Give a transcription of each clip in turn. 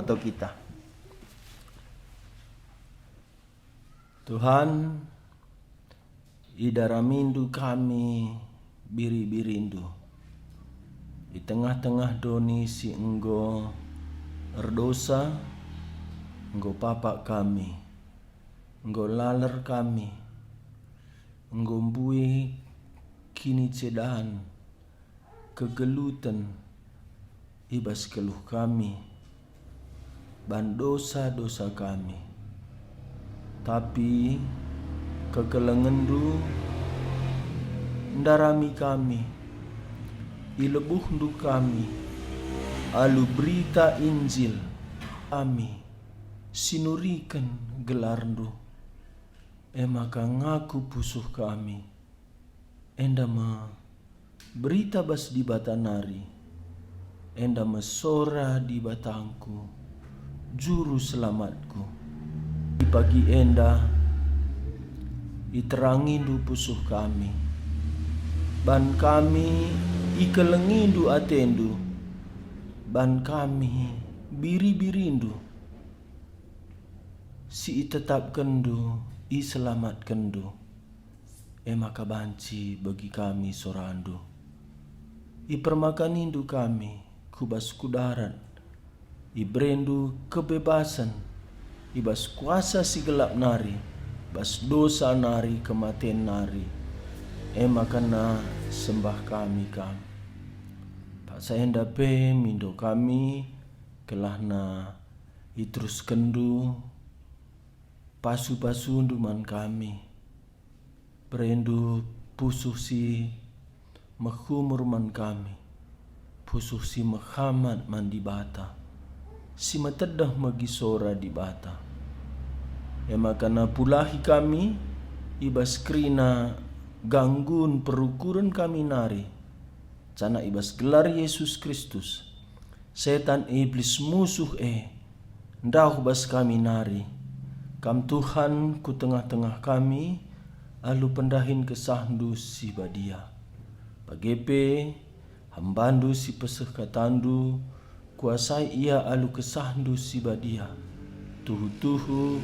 toto kita. Tuhan, idaramindu kami biri-birindu. Di tengah-tengah doni si enggo erdosa, enggo papa kami, enggo laler kami, enggo mbui kini cedahan, kegelutan, ibas keluh kami, ban dosa-dosa kami. Tapi kekelengendu ndarami kami, ilebuhndu kami, alu berita Injil kami, sinurikan gelarndu, maka ngaku pusuh kami, endama berita bas di batanari, endama sora di batangku, juru selamatku. Di pagi enda, iterangindu pusuh kami, ban kami ikelengindu atendu, ban kami biri-birindu, si itetapkendu, iselamatkendu, maka banci bagi kami sorandu, ipermakanindu kami kubas kudarat, ibrendu kebebasan, ibas kuasa si gelap nari, bas dosa nari, kematian nari, makana sembah kami kam. Pak saenda pe mindo kami kelahna itrus kendu pasu-pasu duman kami, berendu pusuh si menghumur man kami, pusuh si menghamat man di bata, si metedah magisora di bata. Makana pulahi kami ibas krina ganggun perukuran kami nari, cana ibas gelar Yesus Kristus, setan iblis musuh ndah bas kami nari, kam Tuhan ku tengah-tengah kami, alu pendahin kesahdu si badia, bagepe hambandu si peseh katandu, kuasai ia alu kesahdu si badia, tuhu-tuhu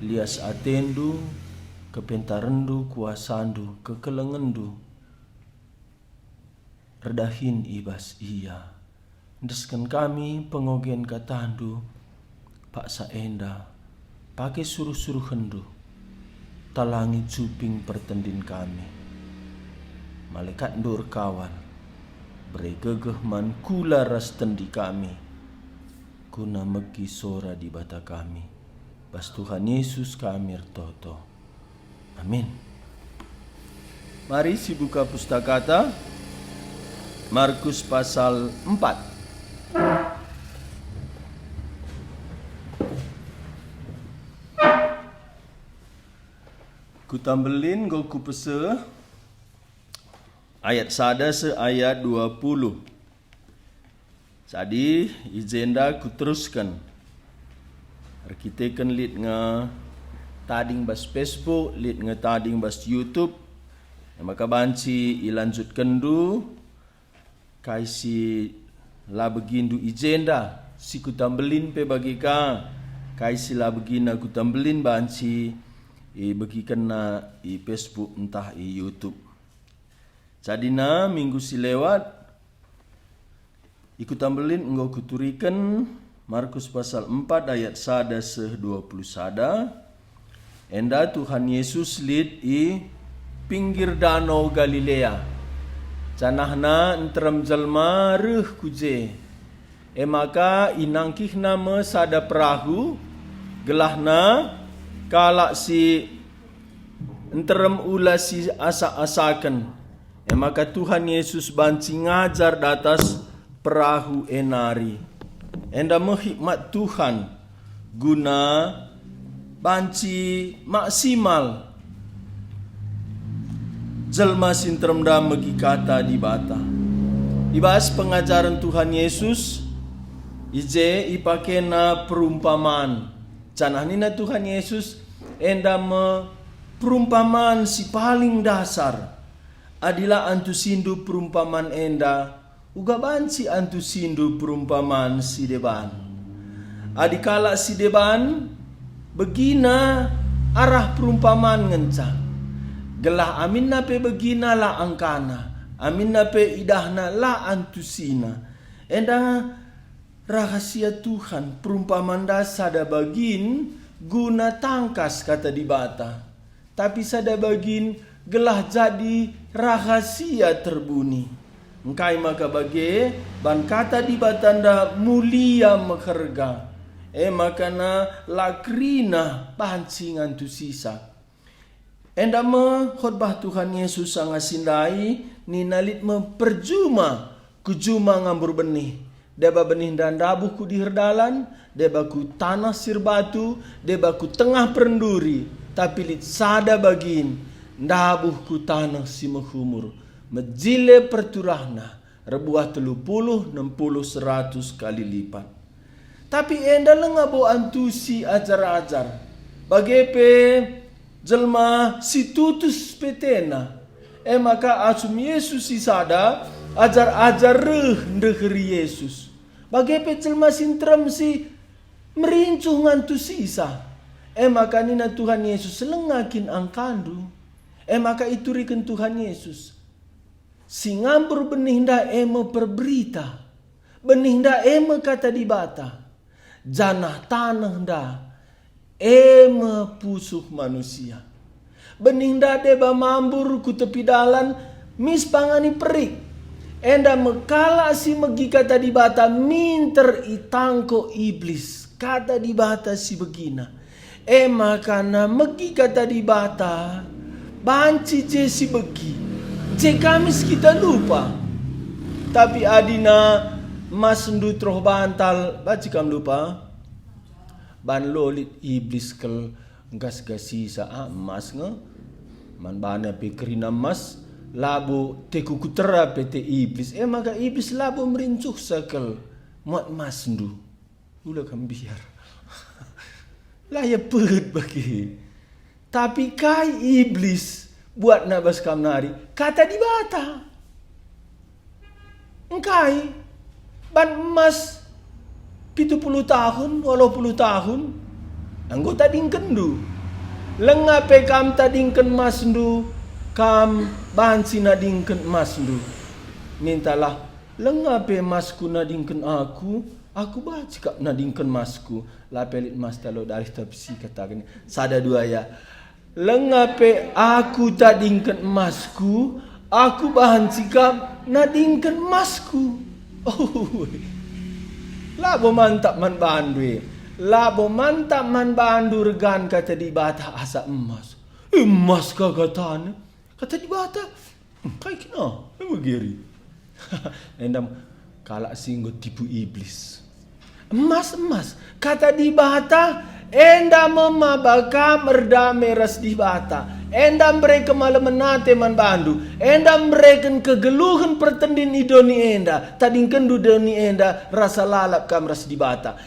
lias atendu, kepentarendu kuasandu, kekelengendu, redahin ibas ia, ndeskan kami pengogen katandu, pak saenda, pakai suruh-suruh hendu, talangi cuping pertendin kami, malaikat ndur kawan, beregegeh man kula ras tendi kami, kuna megi sora di bata kami, bas Tuhan Yesus kami ertoto. Amin. Mari si buka pustakata Markus pasal 4. Ku tambelin go ku pese ayat sada se ayat 20. Jadi izenda ku teruskan. Kita kan lit nga tading bas Facebook, lit nga tading bas YouTube. Maka banci ilanjutkan du kai si la begindu izenda si ku tambelin pe bagi ka kai si la begina ku tambelin banci bagikan na i Facebook entah i YouTube. Jadi na minggu si lewat ikut tambelin engkau kuturikan Markus pasal 4 ayat sada se 20 sada. Enda Tuhan Yesus lid i pinggir danau Galilea. Canahna entrem jelma reh kuje. Maka inangkih nama sada perahu gelahna kalak si entrem ula si asa-asakan. Maka Tuhan Yesus banci ngajar di atas perahu enari. Enda menghikmat Tuhan guna banci maksimal jelma sintrem da megi kata di bata. Ibas pengajaran Tuhan Yesus ije ipakena perumpamaan. Canah nina Tuhan Yesus enda perumpamaan si paling dasar. Adila antu sindu perumpamaan enda uga banci antu sindu perumpamaan si deban. Adikala si deban begina arah perumpamaan ngenca. Gelah amin nape begina la angkana, amin nape idahna la antusina. Endang rahasia Tuhan perumpamaan dasada bagin guna tangkas kata di bata. Tapi sada bagin gelah jadi rahasia terbuni. Engkai maka bagi ban kata di batanda mulia mekerga. Makana lakrina pancingan tu sisa. Endama khotbah Tuhan Yesus sang asindai ni nalit memperjuma kujuma ngambur benih. Deba benih dan dabuh ku di herdalan, deba ku tanah sir batu, deba ku tengah perenduri. Tapi lit sada bagin, dabuh ku tanah si menghumur. Mejile perturahna, rebuah 30, 60, 100 kali lipat. Tapi enda lengabo antusi ajar-ajar. Bagepe jelma si tutus petena. Maka asum Yesus si sada ajar-ajar ndeheri Yesus. Bagepe jelma sintrem si merincuh ngantu sisa. Maka nina Tuhan Yesus lengakin angkandu. Maka iturikan Tuhan Yesus. Si ngambur benih nda perberita. Benih nda kata di bata. Janah tanah nda pusuh manusia. Benih nda deba mambur ku tepi dalan mis pangani perik. Enda mekala si megi kata di bata minter itangko iblis. Kata di bata si begina. Makana megi kata di bata banci je si begi. Je kamis kita lupa. Tapi adina mas ndut roh bantal baci kam lupa. Ban lolit iblis kel gas-gasi sa mas nge. Man bana pikrina mas labo teku kutera pete iblis. Maka iblis labo merincuh sakel muat mas ndu. Ula kam biar. Lah ya pet bagi. Tapi kai iblis buat nabas kam nari kata di bata. Engkai ban emas 70 tahun, 80 tahun, anggota dingken du. Lengape kam tadingken mas du, kam bansi nadingken mas du. Mintalah, lengape masku nadingken aku baca kak nadingken masku. Lapelit mas talo dari tapsi katakan, sada dua ya. Lengape aku tadingken masku, aku bahan sikap nadingken masku. Oh, labo mantap man bandu. Labo mantap man bandu regan kata di bata asa emas. Emas kagatan. Kata di bata. Kai kena. Begiri. Endam kalak singgo tipu iblis. Emas. Kata di bata. Enda memabaka merda meras di bata. Enda mereka malam menate man bandu. Enda mereka kegeluhan pertendin idoni enda. Tadingken dudoni enda rasa lalap kam ras di bata.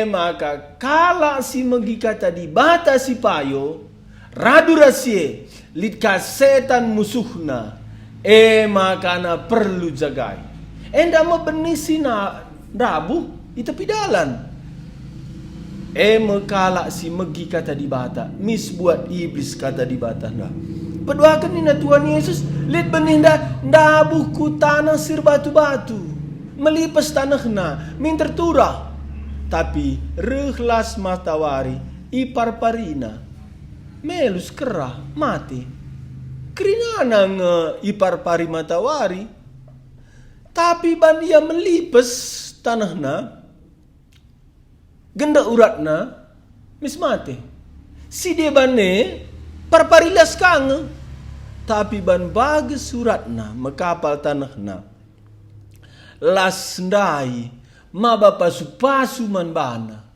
Maka kala si megi kata di bata si payo. Radu rasie. Litka setan musuhna. Maka na perlu jagai. Enda mebenisi na rabu itu pidalan. Mekala si megi kata di bata. Mis buat iblis kata di bata nda. Berdoakan nina Tuhan Yesus. Lihat benih nda buku tanah sir batu-batu. Melipas tanah na. Min terturah. Tapi rehlas matawari. Ipar parina. Melus kerah. Mati. Kerina nang ipar pari matawari. Tapi ban dia melipas tanah na. Genda uratna mis mate. Si dia bane parparilas kang. Tapi ban bagus suratna mekapal tanahna. Las ndai mabapa supasu man bana.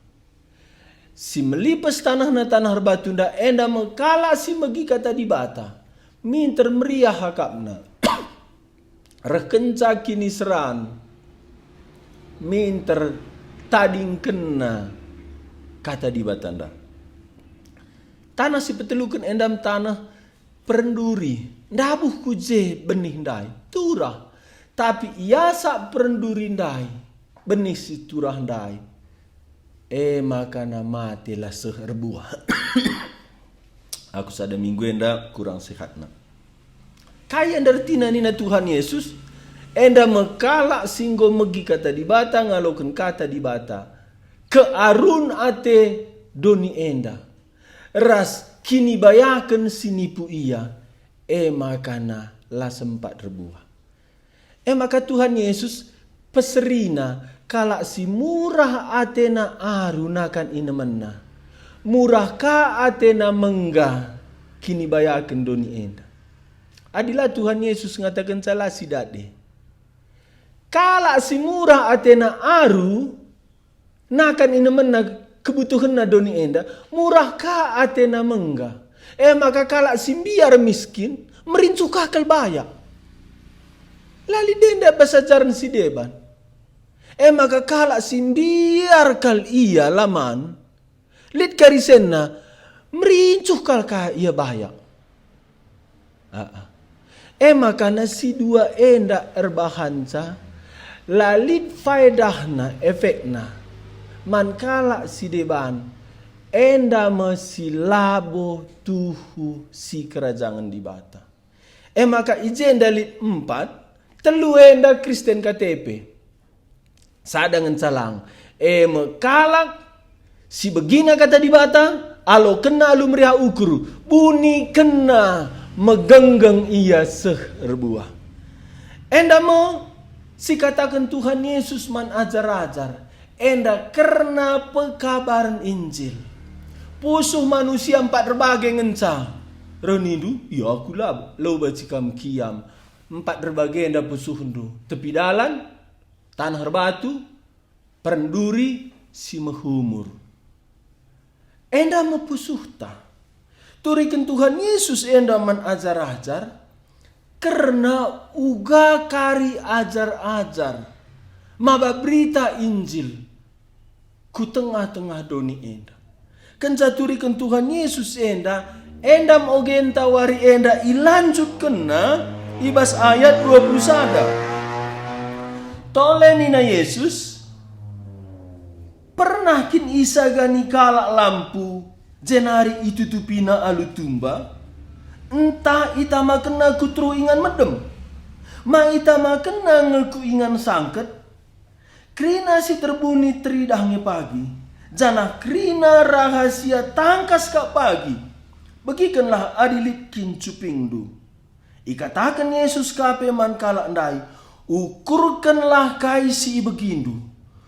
Si melipas tanahna tanah batunda enda mekala si megi kata di bata. Minter meriah hakapna. Rekenca kini seran. Minter tading kena kata di batanda. Tanah si petelukan endam tanah perenduri. Ndabuh kuje benih ndai. Turah. Tapi iasa perenduri ndai. Benih si turah ndai. makana matilah seherbuah. Aku sada minggu enda kurang sehatna. Kaya dartina nina Tuhan Yesus, enda mekala singgo megi kata di bata, ngaloken kata di bata. Kearun ate doni enda. Ras kini bayaken sinipu ia, makana la sempat rebuah. Maka Tuhan Yesus peserina kala si murah atena arunakan inemenna. Murah ka atena mengga kini bayaken doni enda. Adilah Tuhan Yesus ngatakan salah si dade. Kala si murah atena aru nakan inemenna kebutuhan na doni enda. Murah ka atena mengga. Maka kala si biar miskin merincu kakal bayak. Lali denda basajaran si deban. Maka kala simbiar kal iya laman. Lit karisenna merincuh kal ka iya bayak. Maka nasi dua enda erbahansa. Lalit faedahna efekna. Man kala si deban. Enda mesilabo tuhu si kerajaan di bata. Maka ijen dalit 4. Telu enda Kristen KTP. Sadangan salang. Mekalak. Si begina kata di bata. Alo kena alu meriah ukuru. Buni kena megenggeng ia seherbuah. Enda mo. Si katakan Tuhan Yesus man ajar-ajar. Enda karena pekabaran Injil. Pusuh manusia 4 berbagai ngenca. Renidu. Ya aku lah. Lo bacikam kiam. 4 berbagai enda pusuh hendu. Tepi dalan, tanah herbatu, perenduri, si mehumur. Enda mepusuh ta. Turikan Tuhan Yesus enda man ajar-ajar. Karena uga kari ajar-ajar. Maba berita Injil. Ku tengah-tengah doni enda. Kenca turikan Tuhan Yesus enda. Enda mogenta wari enda ilanjut kena. Ibas ayat 21. Tole nina Yesus pernah kin isa gani kalak lampu jenari itu tupina alu tumba. Entah ita makena kutru ingan medem. Ma ita makena ngelku ingan sangket. Krina si terbuni tridahnya pagi. Janah krina rahasia tangkas kak pagi. Begikanlah adilit kin cupingdu. Ikatakan Yesus kape man kala ndai. Ukurkanlah kai si begindu.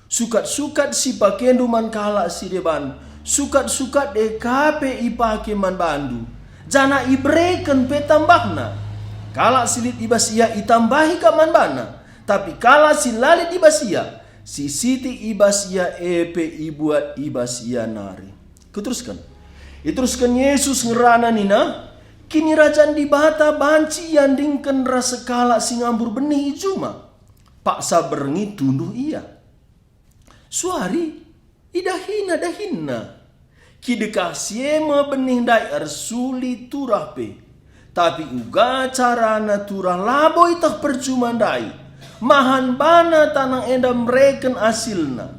Sukat-sukat si pakendu man kala si deban. Sukat-sukat de kape ipake man bandu. Jana ibreken pe tambahna. Kala silit ibas ia itambahi ka man bana. Tapi kala si lalit ibas ia. Si siti ibas ia epe ibuat ibas ia nari. Kuteruskan. Iteruskan Yesus ngerana nina. Kini rajaan di bata banci yang dingken rasa kala singambur benih cuma. Paksa berengi tunduh ia. Suari idahina. Kidekah siema benih dai ersuli turah pe. Tapi uga carana turah labo itah percuma dai. Mahan bana tanang enda mereken asilna.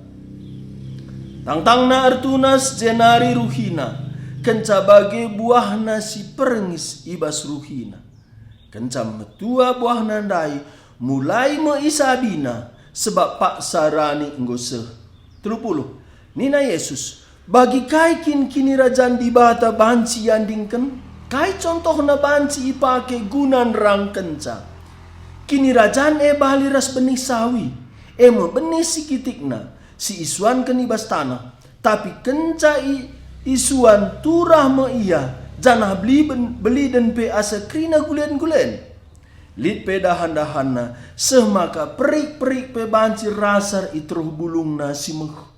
Tang-tangna ertunas jenari ruhina. Kenca bagi buah nasi perengis ibas ruhina. Kenca metua buah nandai mulai meisabina sebab pak sarani nggoseh. 30. Nina Yesus bagi kai kini rajaan di bata banci yandingken kai contoh na banci ipake gunan rang kenca. Kini rajaan bali ras benih sawi me benih sikitikna si isuan kenibas tanah tapi kenca isuan turah me iya janah beli dan pe asa krina gulen-gulen. Lit pe dahan-dahanna semaka perik-perik pe banci rasar itruh bulungna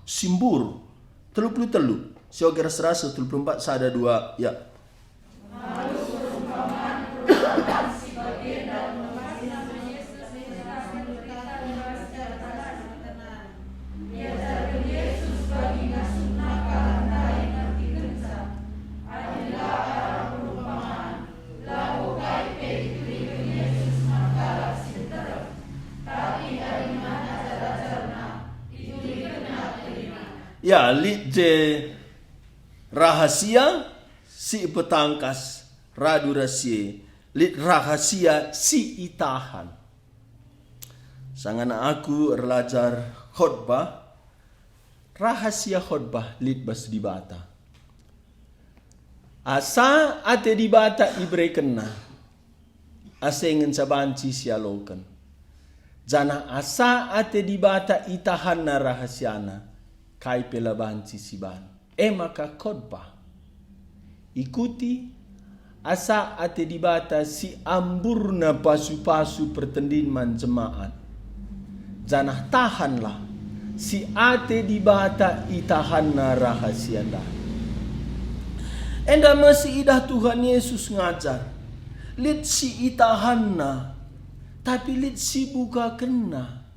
simbur. 33. Siogeras rasa 34 sada 2 ya. Ya, lit je rahasia si petangkas radu rahasia. Lit rahasia si itahan. Sangana aku belajar khotbah. Rahasia khotbah lit bas dibata. Asa ate dibata ibre kena. Asengen sabanci sialokan. Jana asa ate dibata itahan na rahasiana. Kai pelabanci siban. Maka khotbah. Ikuti asa ate dibata si amburna pasu-pasu pertendinman jemaat. Janah tahanlah si ate dibata itahan na rahasia dah. Enda masih idah Tuhan Yesus ngajar. Lit si itahan na. Tapi lit si buka kena.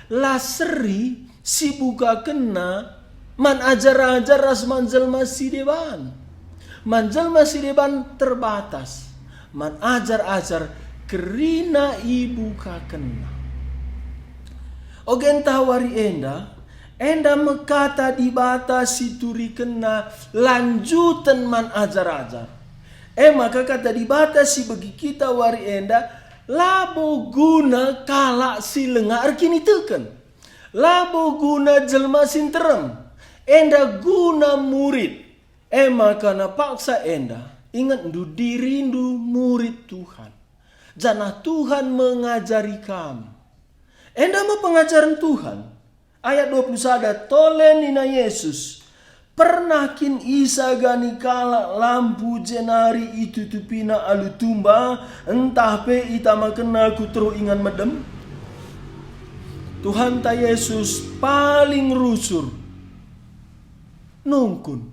Laseri si buka kena. Man ajar-ajar ras manjal masih deban. Manjal masih deban terbatas. Man ajar-ajar kerina ibu kakena. Ogen tawari enda mekata dibata situri kena lanjutan man ajar-ajar. Maka kata dibata si bagi kita wari enda labo guna kalak si lengar kini teken. Labo guna jelma sinterem. Enda guna murid. Maka na paksa enda ingat dirindu murid Tuhan. Janah Tuhan mengajari kamu. Enda mau pengajaran Tuhan. Ayat 21. Tole nina Yesus. Pernahkin Isa gani kala lampu jenari itu tupina alu tumba. Entah pe ita makena ku terus ingan medem. Tuhan ta Yesus paling rusur. Nungkun.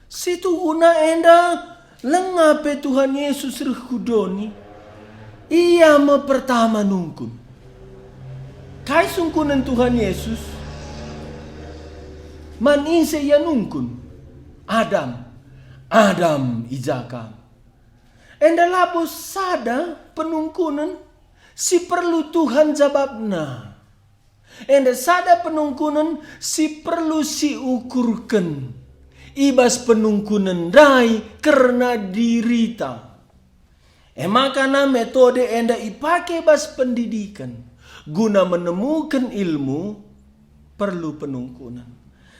Situ una enda lengape Tuhan Yesus rehudoni. Ia pertama nungkun. Kai sungkunan Tuhan Yesus. Man inse ia nungkun. Adam ijakam. Enda labo sada penungkunan. Si perlu Tuhan jawabna. Enda sada penungkunan. Si perlu si ukurkan. Ibas penungkunan dai karena dirita. Makana metode enda ipake bas pendidikan. Guna menemukan ilmu perlu penungkunan.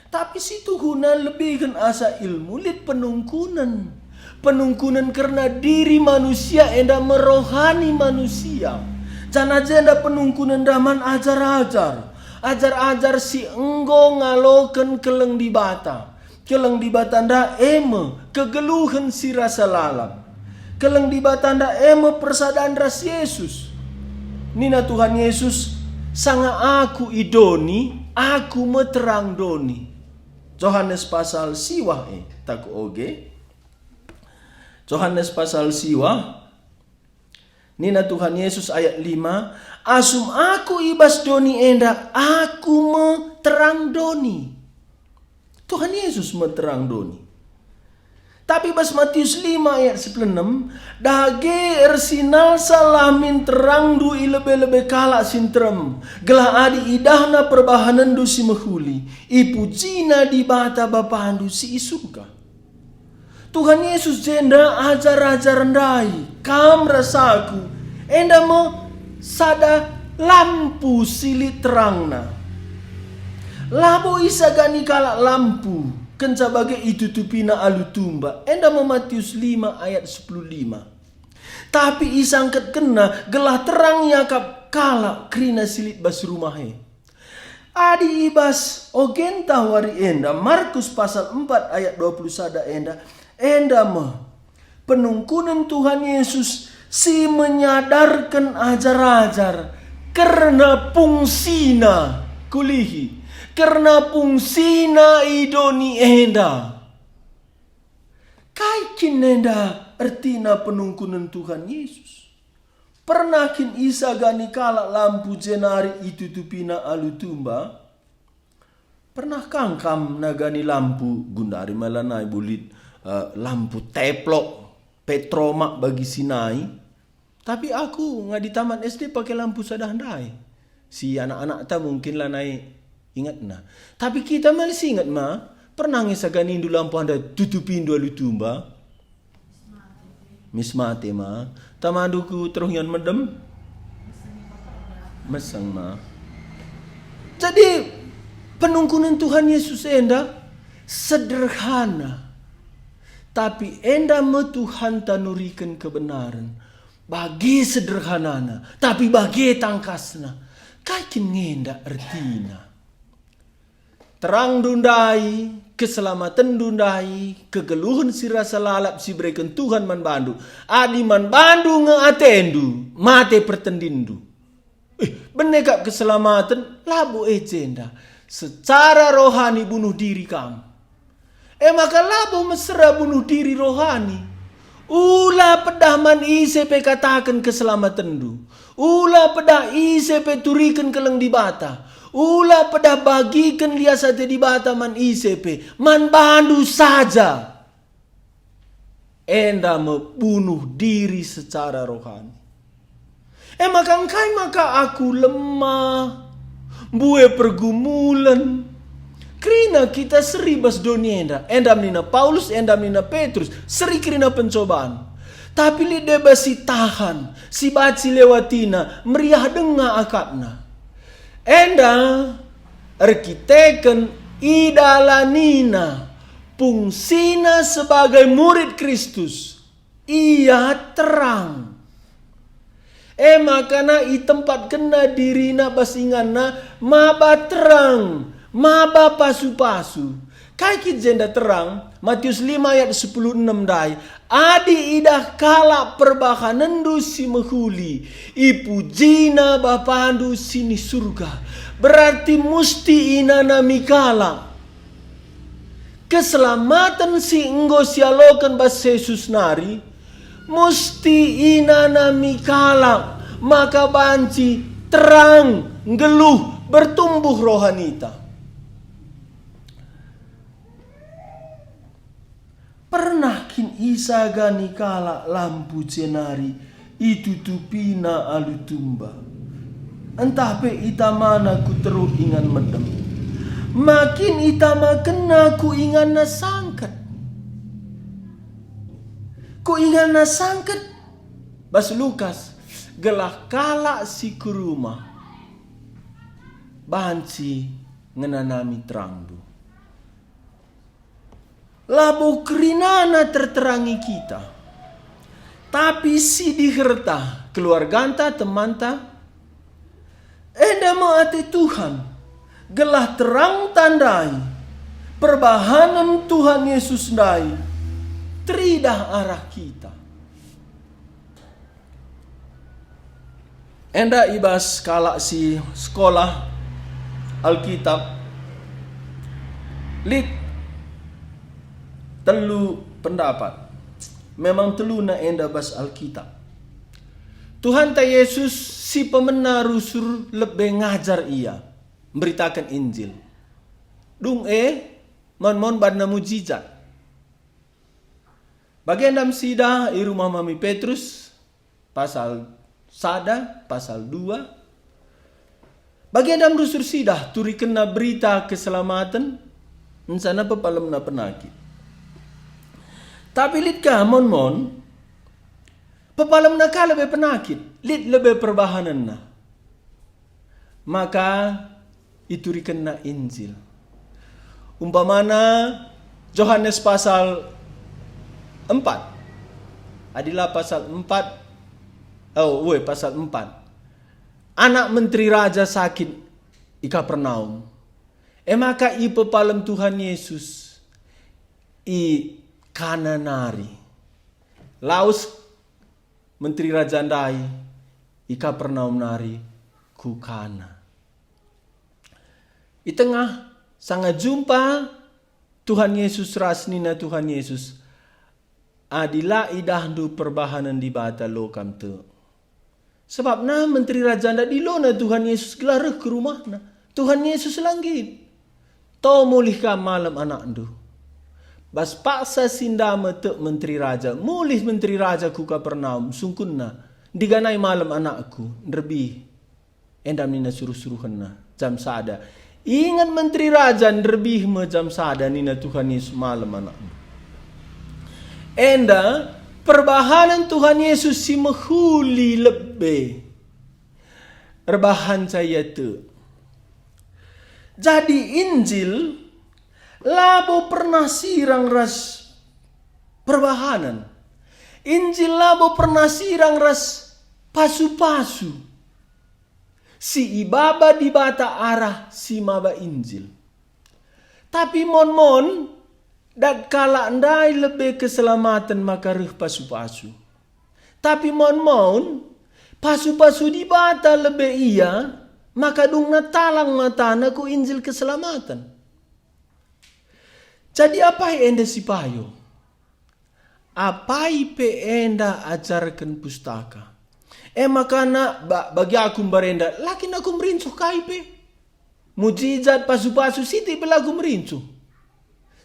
Tapi situ guna lebihkan asa ilmu lit penungkunan. Penungkunan karena diri manusia enda merohani manusia. Jangan enda penungkunan daman ajar-ajar. Ajar-ajar si enggo ngaloken keleng dibata. Keleng dibata nda kegeluhan si rasa lalap. Keleng di batanda persadaan ras Yesus. Nina Tuhan Yesus sanga aku idoni, aku meterang doni. Yohanes pasal siwa taku oge. Yohanes pasal siwa. Nina Tuhan Yesus ayat 5. Asum aku ibas doni enda, aku meterang doni. Tuhan Yesus meterang doni. Tapi bas Matius 5 ayat 96. Dage ersinal salamin terang du ilebe-lebe kalak sintrem. Gelah adi idahna perbahanan du si mehuli. Ipujina di bata bapahandu si isuka. Tuhan Yesus jenda ajar-ajar ndai. Kam rasaku. Enda mo sada lampu silit terangna. Labo isa gani kalak lampu. Kenca bagai itu tupina alu tumba. Enda Matius 5 ayat 15. Tapi isangkat kena gelah terang yakap kala krina silit bas rumahe. Adi ibas ogenta wari enda. Markus pasal 4 ayat 21 enda. Enda penungkunan Tuhan Yesus si menyadarkan ajar-ajar karena fungsina kulihi. Karena fungsina idoni enda. Kaikin enda artina penungkunan Tuhan Yesus. Pernahkin Isa gani kala lampu jenari itu tupina alu tumba. Pernah kangkam nagani lampu gundari malanai bulit lampu teplok petromak bagi sinai. Tapi aku nggak di taman SD pakai lampu sadandai. Si anak-anak ta mungkin lah naik Ingat na. Tapi kita masih ingat pernah ngesagan indu lampu anda tutupin dua lutumba. Mismate Tamanduku terus yang medem. Mesang Jadi penungkunan Tuhan Yesus sederhana. Tapi Tuhan tanurikan kebenaran. Bagi sederhanana. Tapi bagi tangkasna. Kakin ngenda artina. Terang dundai, keselamatan dundai, kegeluhan si rasa lalap si berikan Tuhan man bandu. Adi man bandu ngeatendu, mate pertendindu. Benegap keselamatan, labu ejenda. Secara rohani bunuh diri kamu. Maka labu mesra bunuh diri rohani. Ula pedah man ICP katakan keselamatan du. Ula pedah ICP turikan keleng di bata. Ula pedah bagikan liasate di bata man ICP. Man bandu saja. Enda membunuh diri secara rohani. Maka aku lemah. Bue pergumulan. Krina kita seri bas dunia endam nina Paulus, endam nina Petrus, seri krina pencobaan. Tapi li deba si tahan, si baci lewatina, meriah denga akapna. Enda arkiteken idalanina, fungsina sebagai murid Kristus. Ia terang. Makana i tempat kena dirina basingana maba terang. Maba pasu-pasu. Kaki jenda terang. Matius 5 ayat 16 dai. Adi idah kala perbahanendu si mehuli. Ipujina bapandu sini surga. Berarti musti inana mikala. Keselamatan si enggo sialokan bas Yesus nari. Musti inana mikala. Maka banci terang ngeluh bertumbuh rohanita. Pernah kin isa gani kala lampu cenari itu tupina alutumba. Entah pe itamana ku terus ingan medem. Makin itama kena ku ingan na sangkat. Ku ingan na sangkat. Bas Lukas gelah kala si kuruma. Banci ngenanami terang du. Labu kerinana terterangi kita. Tapi si diherta keluarganta temanta. Maate Tuhan. Gelah terang tandai. Perbahanan Tuhan Yesus dai. Teridah arah kita. Enda ibas kalak si sekolah Alkitab. Lit telu pendapat. Memang telu na enda bas Alkitab. Tuhan ta Yesus si pemenang rusur lebih ngajar ia. Memberitakan Injil. Dung mon badna mujizat. Bagian dalam sida i rumah Mami Petrus. Pasal sada, pasal 2. Bagian dalam rusur sida turi kena berita keselamatan. Nsana pepalem na penakit. Tapi lit ka mon pepalam na ka lebih penakit, lit lebih perbahanan na. Maka iturikan na Injil. Umpamana Yohanes pasal 4. Adilah pasal 4. Pasal 4. Anak menteri raja sakit i Kapernaum. Maka i pepalam Tuhan Yesus i kananari. Laus menteri raja ndai i Kapernaum nari kukana. I tengah sangat jumpa Tuhan Yesus rasnina Tuhan Yesus. Adila idahdu perbahanan di bata lokam tu. Sebab menteri raja ndak dilona Tuhan Yesus gelar ke rumahna. Tuhan Yesus langgit. Tau mulihkah malam anak ndu. Bas paksa sindama te menteri raja. Mulih menteri raja ku Kapernaum. Sungkunna. Diganai malam anakku. Nerbi. Endam nina suruh-suruhanna. Jam sada. Ingat menteri raja lebih macam sada nina Tuhan Yesus malam anakmu. Enda perbahanan Tuhan Yesus si mahuli lebih. Rebahan saya tu. Jadi Injil labo pernah sirang ras perbahanan. Injil labo pernah sirang ras pasu-pasu. Si ibaba di bata arah si maba Injil. Tapi mon dat kala andai lebih keselamatan maka reh pasu-pasu. Tapi mon pasu-pasu di bata lebih iya maka dung natalang matana ku Injil keselamatan. Jadi apa yang enda si payo? Apa pe enda ajarkan pustaka? Makana bagi aku berenda, lakin aku merincuh kaipe. Mujizat pasu-pasu siti belagu merincuh.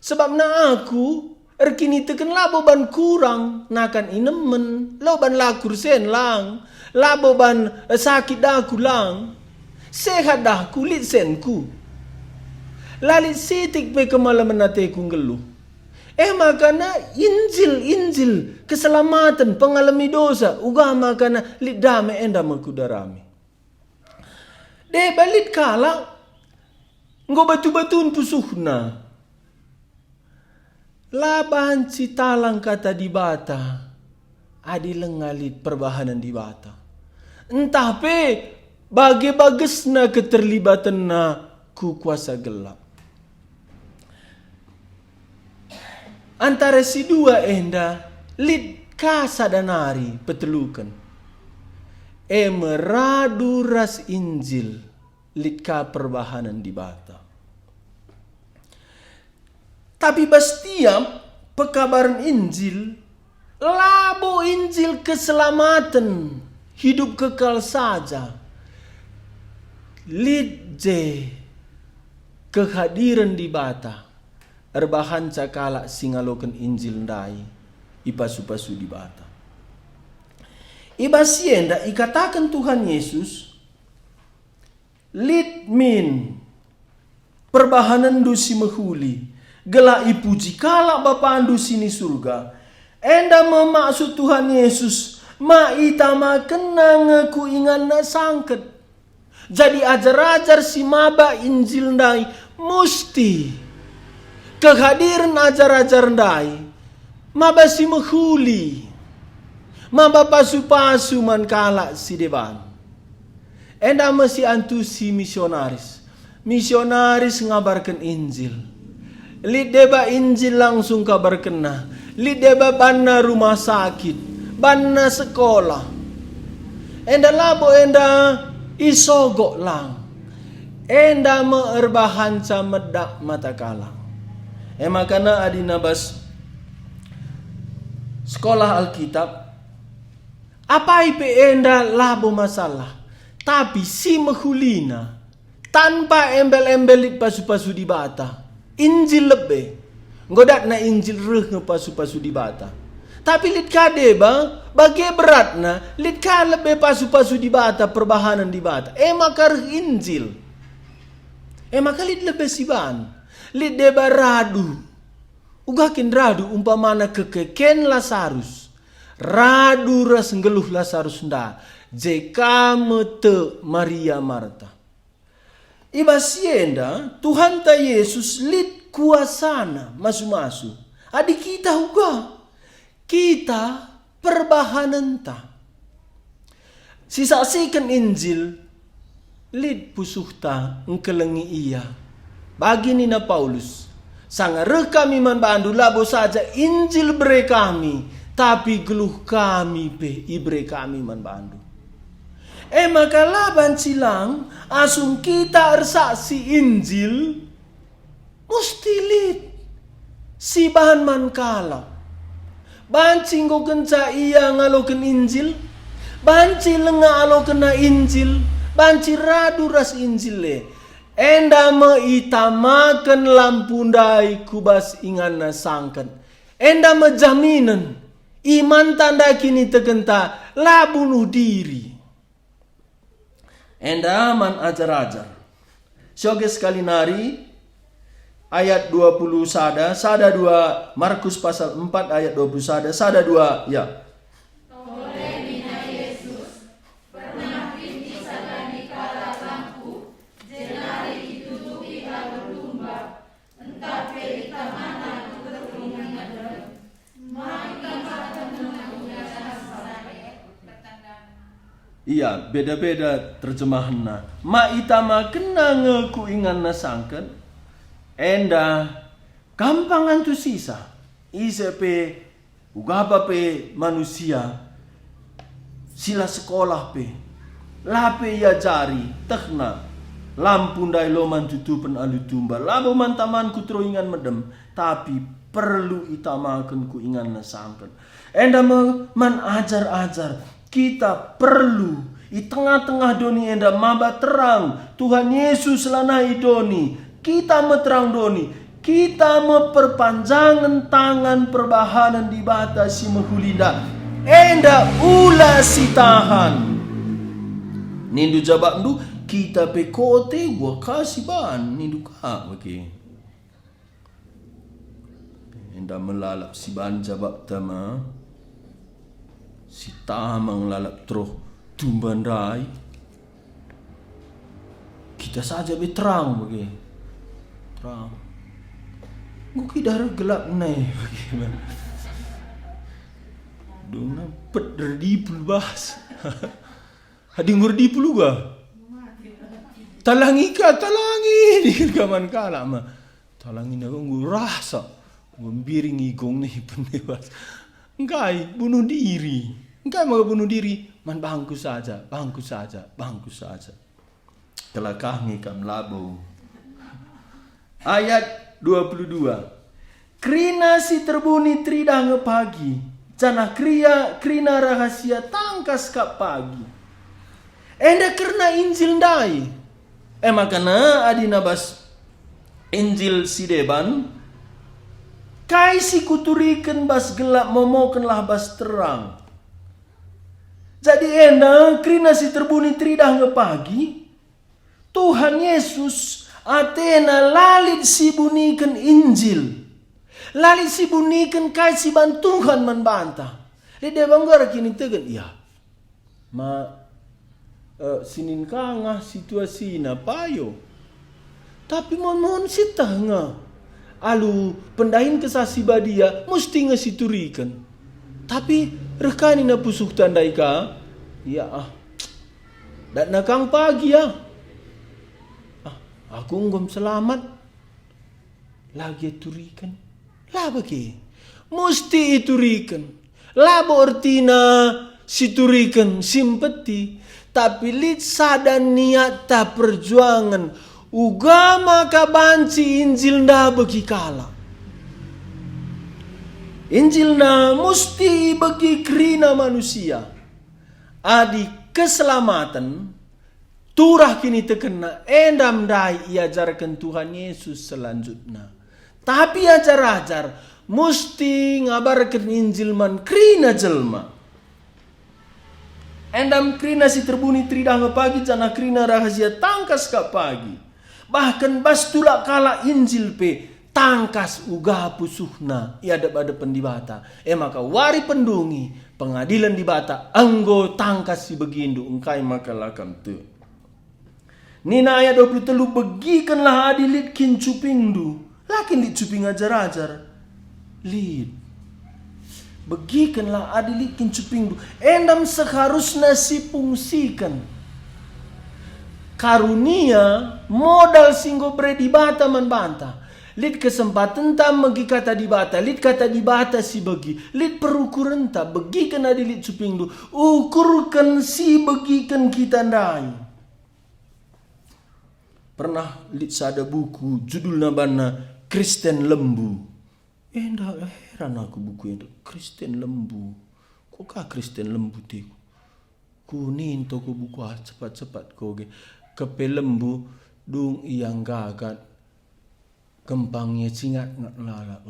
Sebab na aku erkini teken labo ban kurang, nakan inemen, lo ban lakur sen lang, labo ban sakit daku lang, sehat dah kulit senku. Lalit sitik pe kemalaman nateku ngeluh. Makana Injil keselamatan pengalami dosa uga makana lidame enda makudarami. Balit kala ngo batu-batun pusuhna. Laban citalang kata di bata adi lengalit perbahanan di bata. Entah pe bagi bagesna keterlibatan na ku kuasa gelap. Antara si dua enda lid ka sadanari petelukan. Meradu ras Injil lid ka perbahanan di bata. Tapi bastiap pekabaran Injil labo Injil keselamatan hidup kekal saja. Lid je kehadiran di bata. Erbahan cakala singalokan Injil ndai ipasu-pasu di bata. Ibasienda ikatakan Tuhan Yesus lid min perbahanan du si mahuli gela ipuji kala bapandu sini surga. Enda memaksud Tuhan Yesus ma itama kenang ku ingan na sangket. Jadi ajar-ajar si maba Injil ndai musti kehadiran ajar-ajar ndai mabasi mahuli maba pasu-pasu man kala si devan. Enda masih antu si misionaris ngabarkan Injil. Lid deba Injil langsung kabarkan na. Lid deba banna rumah sakit, banna sekolah. Enda labo enda isogok lang. Enda meerbahan ca medak mata kalang. Makana adinabas sekolah Alkitab apa ipe enda labo masalah. Tapi si mahulina tanpa embel-embel pasu-pasu di bata. Injil lebih. Ngodat na Injil reh pasu-pasu di bata. Tapi lit kadeba bagi beratna lit ka lebih pasu-pasu di bata perbahanan di bata. Maka reh Injil. Maka lit lebih siban. Lid deba radu. Ugakin radu umpamana kekeken Lazarus. Radu ras ngeluh Lazarus nda. Jeka mete Maria Marta. Ibasienda Tuhan ta Yesus lid kuasana masu-masu. Adi kita uga. Kita perbahanan ta. Sisaksikan Injil. Lid pusuh ta ngkelengi iya. Bagi Nina Paulus, sangareh kami man bandu labo saja Injil bere kami, tapi geluh kami pe ibre kami man bandu. Maka laban silang asung kita ersaksi Injil, musti lid si bahan man kala. Banci ngo kenca iya ngaloken Injil, banci lenga aloken na Injil, banci radu ras Injil le. Enda meitamakan lampu ndai kubas ingana sangkan. Enda menjaminan iman tanda kini tegenta la bunuh diri. Enda man ajar-ajar Sioge sekali nari ayat 20 sada 2 Markus pasal 4 ayat 20 sada 2 ya. Iya, beda-beda terjemahannya. Ma itama kena ngeku ingan nasangken. Enda gampangan tu sisa. Isepe ugaba pe manusia. Sila sekolah pe. Lape ya jari tekna. Lampu ndai loman tutupan alutumba. Labo mantaman ku ingan medem. Tapi perlu itamakan ku ingan nasangken. Enda man ajar-ajar. Kita perlu di tengah-tengah doni enda maba terang Tuhan Yesus lana idoni. Kita meterang doni. Kita memperpanjangan tangan perbahanan di batasi mehulinda. Enda ula si tahan. Nindu jabak ndu kita pekote gua kasih ban nindu ka oke. Enda melalap si ban jabak tama. Si tamang lalap troh tumbandai. Kita saja terang bagi. Terang. Gue darah gelap nih bagaimana. Dona pet dari pul bahas. Hadi ngurdi pulu gua. Talangi di kaman kala mah. Talangi na gue rasa. Gue biringi gong nih penebas. Engkai bunuh diri. Engkai mau bunuh diri. Man bangku saja. Telah kami kam labo. Ayat 22. Krina si terbuni tridah ngepagi. Jana krina rahasia tangkas kap pagi. Enda kerna Injil ndai. Makana adina bas Injil si deban. Kai si kuturikan bas gelap momokenlah bas terang. Jadi enda krina si terbuni tridah ngepagi. Tuhan Yesus atena lalit si bunikan Injil. Lalit si bunikan kai si bantuhan membantah. Dia banggar kini tegan iya. Sinin kangah situasi na payo. Tapi mohon si tengah. Alu pendahin kesasi badia mesti ngesiturikan. Tapi rekani na pusuk tandai ka. Ya Dan nakang pagi ya. Aku ngom selamat. Lagi turikan. Lah bagi. Mesti iturikan. Lah berartina siturikan simpati. Tapi lit sadan niat ta perjuangan. Ugama kabanci Injil na bagi kala. Injil na mesti bagi krina manusia. Adi keselamatan. Turah kini tekena endam dai iajarkan Tuhan Yesus selanjutnya. Tapi ajar-ajar mesti ngabarkan Injil man krina jelma. Endam krina si terbuni tridah ngepagi jana krina rahasia tangkas ka pagi. Bahkan bas tulak kala Injil pe tangkas uga pusuhna iadap-adap pendibata. Maka wari pendungi pengadilan dibata anggo tangkas si begindu engkai maka lakam tu. Nina ayat 23 begikanlah adilit kin cupingdu. Lakin lit cuping ajar-ajar. Lit. Begikanlah adilit kin cupingdu. Endam seharusnya si fungsikan. Karunia modal singgo bre dibata membantah. Lit kesempatan tam megi kata dibata. Lit kata dibata si bagi. Lit perukuran ta begikan adilit cupingdu. Ukurkan si begikan kita ndai. Pernah lit sada buku judul nabana Kristen Lembu. Ndak heran aku buku itu Kristen Lembu. Kok kah Kristen Lembu tiku? Kunin toko buku cepat-cepat koge. Kepe lembu dung iyang gagat kempangnya cingat ngat lalak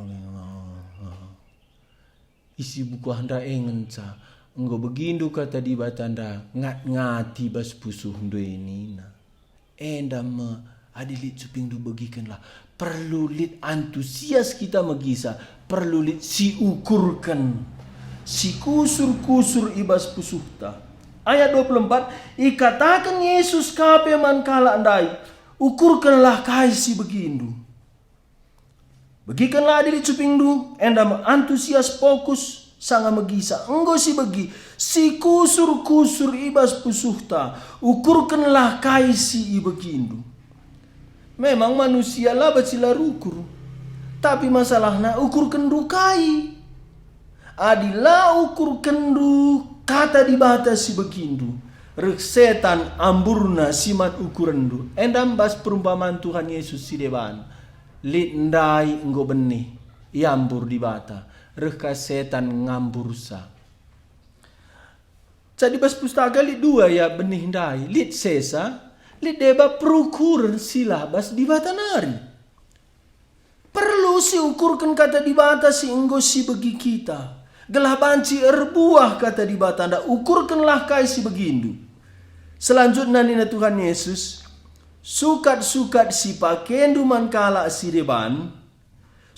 isi buku anda engenca enggo begindu kata di batanda ngat ngati bas pusuh ndo ini na endam Adilit cuping du bagikanlah. Perlu lit antusias kita magisa. Perlu lit si ukurkan. Si kusur-kusur ibas pusuhta. Ayat 24. Ikatakan Yesus kape man kala andai. Ukurkanlah kai si begindu. Bagikanlah adilit cuping du. Enda antusias fokus. Sanga magisa. Enggo si bagi. Si kusur-kusur ibas pusuhta. Ukurkanlah kai si ibegindu. Memang manusia lah bacila ukur. Tapi masalahnya ukur kendu kai. Adilah ukur kendu kata dibatasi begindu. Rek setan amburna simat ukurendu. Endam bas perumpamaan Tuhan Yesus si deban. Lindai enggo benih. Iambur dibata. Rek setan ngambursa. Jadi bas pustaka lit dua ya benih ndai. Lit sesa. Lit deba perukuran silabas di batanari. Perlu si ukurkan kata di bata si enggo si bagi kita. Gelah banci erbuah kata di batanda. Ukurkanlah kai si begindu. Selanjutnya nina Tuhan Yesus. Sukat-sukat si pakendu man kala si deban.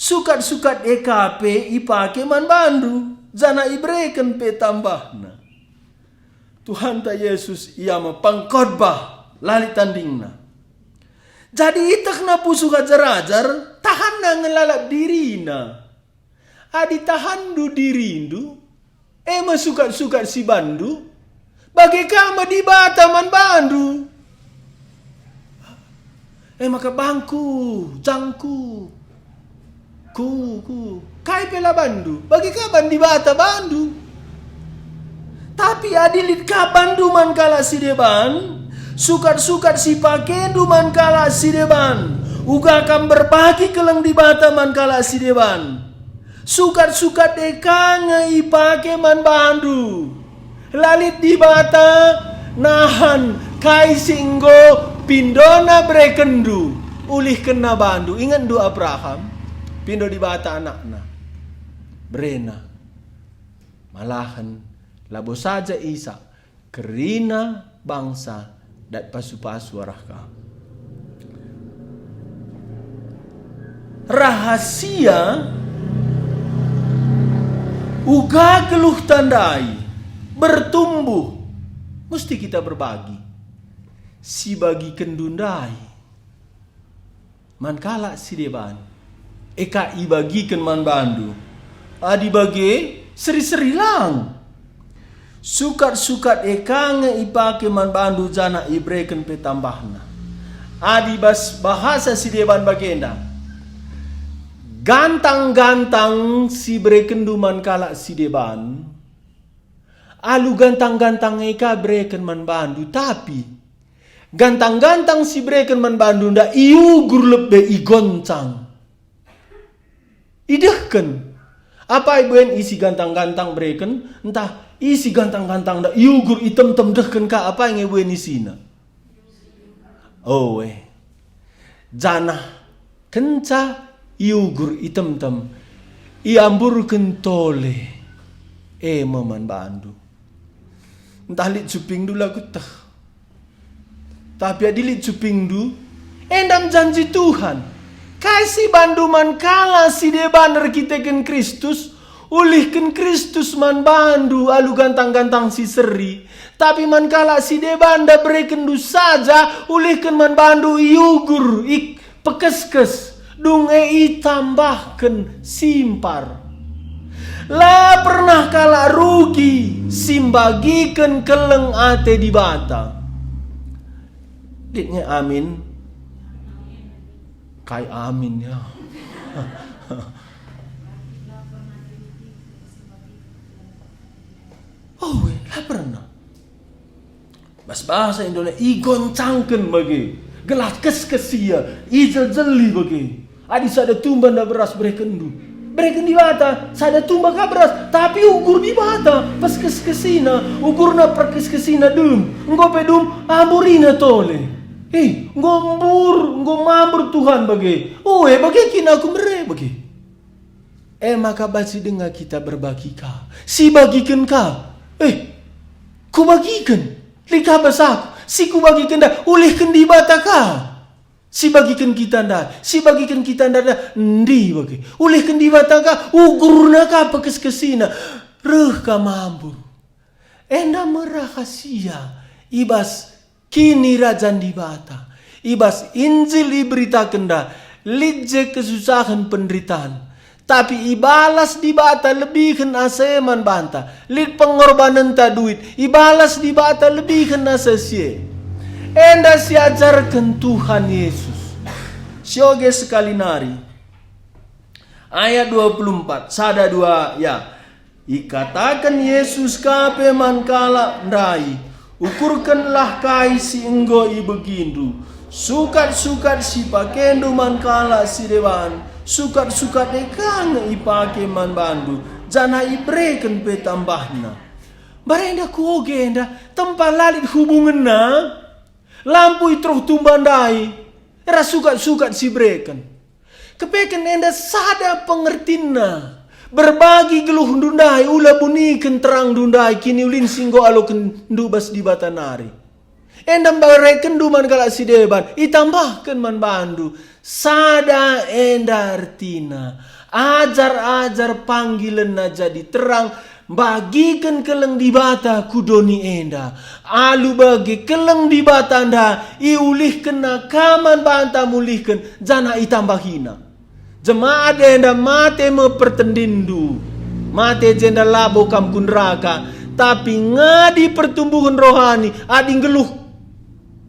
Sukat-sukat EKP ipake man bandu. Jana ibreken pe tambahna. Tuhan ta Yesus ia mapangkotbah. Lali tandingna. Jadi itak na pusu ajar-ajar. Tahan na ngelalap dirina. Adi tahan du dirindu. Masukat-sukat si bandu. Bagi kama di bataman bandu. Maka bangku. Jangku. Ku. Kai pela bandu. Bagi kaban di bata bandu. Tapi adilit ka bandu man kala si deban. Sukat-sukat si pakendu man kala si deban. Uga akan berbagi keleng di bata man kala si deban. Sukat-sukat dekanga ipake man bandu. Lalit di bata nahan kai singgo pindona brekendu. Ulih kena bandu. Ingat du Abraham. Pindo di bata anakna. Brena. Malahan labo saja Isa. Kerina bangsa. Dat pasu-pasu arahka. Rahasia uga geluh tandai bertumbuh mesti kita berbagi. Si bagi kendundai man kala si deban. Eka ibagikan man bandu. Adi bagi seri-seri lang. Sukat-sukat ekang ipake man bandu jana ibreken pe tambahna. Adi bas bahasa si deban bagenda. Gantang-gantang si breken duman kala si deban. Alu gantang-gantang eka breken man bandu. Tapi gantang-gantang si breken man bandu nda iugur lebih igoncang. Idehken. Apa ibuan isi gantang-gantang breken? Entah isi gantang-gantang dah iugur item-tem dehken ka apa yang ibuan isina? Oh jana kenca iugur item-tem iambur kentole maman bandu. Entah lit cuping du lagu tah. Tapi adilit cuping du endam janji Tuhan. Kasih bandu man kala si deban rekiteken Kristus. Ulihken Kristus man bandu alu gantang-gantang si seri. Tapi man kala si deban da breken du saja. Ulihken man bandu iugur pekes-kes. Dung tambahken simpar. La pernah kala rugi simbagiken keleng ate di bata. Ditnya amin. Kai amin ya. Lah pernah. Bas bahasa Indonesia igoncangken bagi. Gelas kes-kesia. Ijel-jeli bagi. Adi sada tumba nda beras brekendu. Breken di bata. Sada tumba ka beras. Tapi ukur di bata. Pas kes-kesina. Ukurna per kes-kesina dum. Engko pe dum amurina tole. Ngomambur Tuhan bagi. Bagi kina aku mere bagi. Maka basi dengar kita berbagi ka. Si bagikan ka. Ku bagikan. Lika basak. Si ku bagikan dah. Ulihkan di bata ka. Si bagikan kita nda ndi bagi. Ulihkan di bataka ugurna ka pakes-kesina. Reh ka mambur. Enda merahasia ibas kini rajan di bata. Ibas Injil diberitakan dah. Lidje kesusahan penderitaan. Tapi ibalas di bata lebihkan aseman banta. Lid pengorbanan ta duit. Ibalas di bata lebihkan asasie. Enda siajarkan Tuhan Yesus. Sioge sekali nari. Ayat 24. Sada dua ya. Ikatakan Yesus kape mankala ndai. Ukurkanlah kai si enggo ibegindu. Sukat-sukat si pakendo mankala si dewan. Sukat-sukat dekang ipake man bandu. Jana ibreken pe tambahna. Barenda kuoge enda. Tempat lalit hubungan na. Lampu itruh tumbandai. Era sukat-sukat si breken. Kepeken enda sada pengertina. Berbagi geluh dundai. Ula buniken terang dundai. Kini ulin singgo alo kendubas di batanari. Enda bareken duman kalak si deban. Itambahkan man bandu. Sada enda artina. Ajar-ajar panggilan na jadi terang. Bagikan keleng di bata kudoni enda. Alu bagi keleng di bata anda. Iulihkan na kaman banta mulihkan. Jana itambahina. Jemaat enda mate me pertendindu. Mate jenda labo kam kunraka. Tapi ngadi pertumbuhan rohani. Ading geluh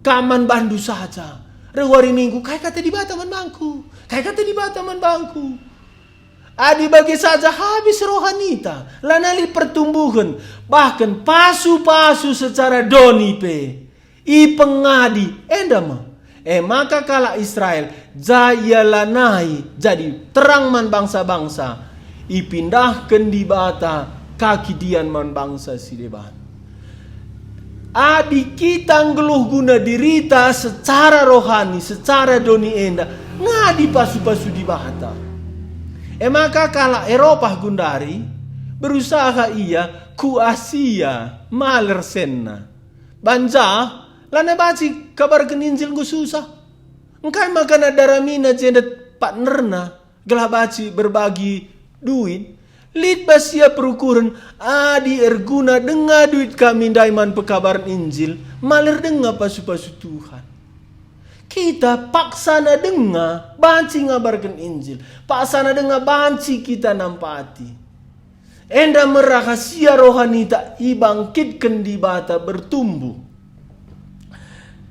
kaman bandu saja. Rewari minggu. Kai kata di bata man bangku. Kai kata di bata man bangku. Adi bagi saja habis rohanita. Lanali pertumbuhan. Bahkan pasu-pasu secara doni pe. I pengadi. Endama. Maka kala Israel. Jaya lanai. Jadi terang man bangsa-bangsa. Ipindahkan di bata. Kaki dian man bangsa si deban. Adi kita ngeluh guna dirita secara rohani. Secara doni enda. Ngadi pasu-pasu di bata. Maka kala Eropa gundari berusaha ia ku Asia maler senna. Banja lana baci kabar keninjil gu susah. Engkai makan daramina jendet partnerna gelah baci berbagi duit. Lid basia perukuran adi erguna denga duit kami daiman pekabaran Injil maler denga pasu-pasu Tuhan. Kita paksana dengar banci ngabarkan Injil. Paksana dengar banci kita nampati. Enda merahasia rohani tak ibangkitkan di bata bertumbuh.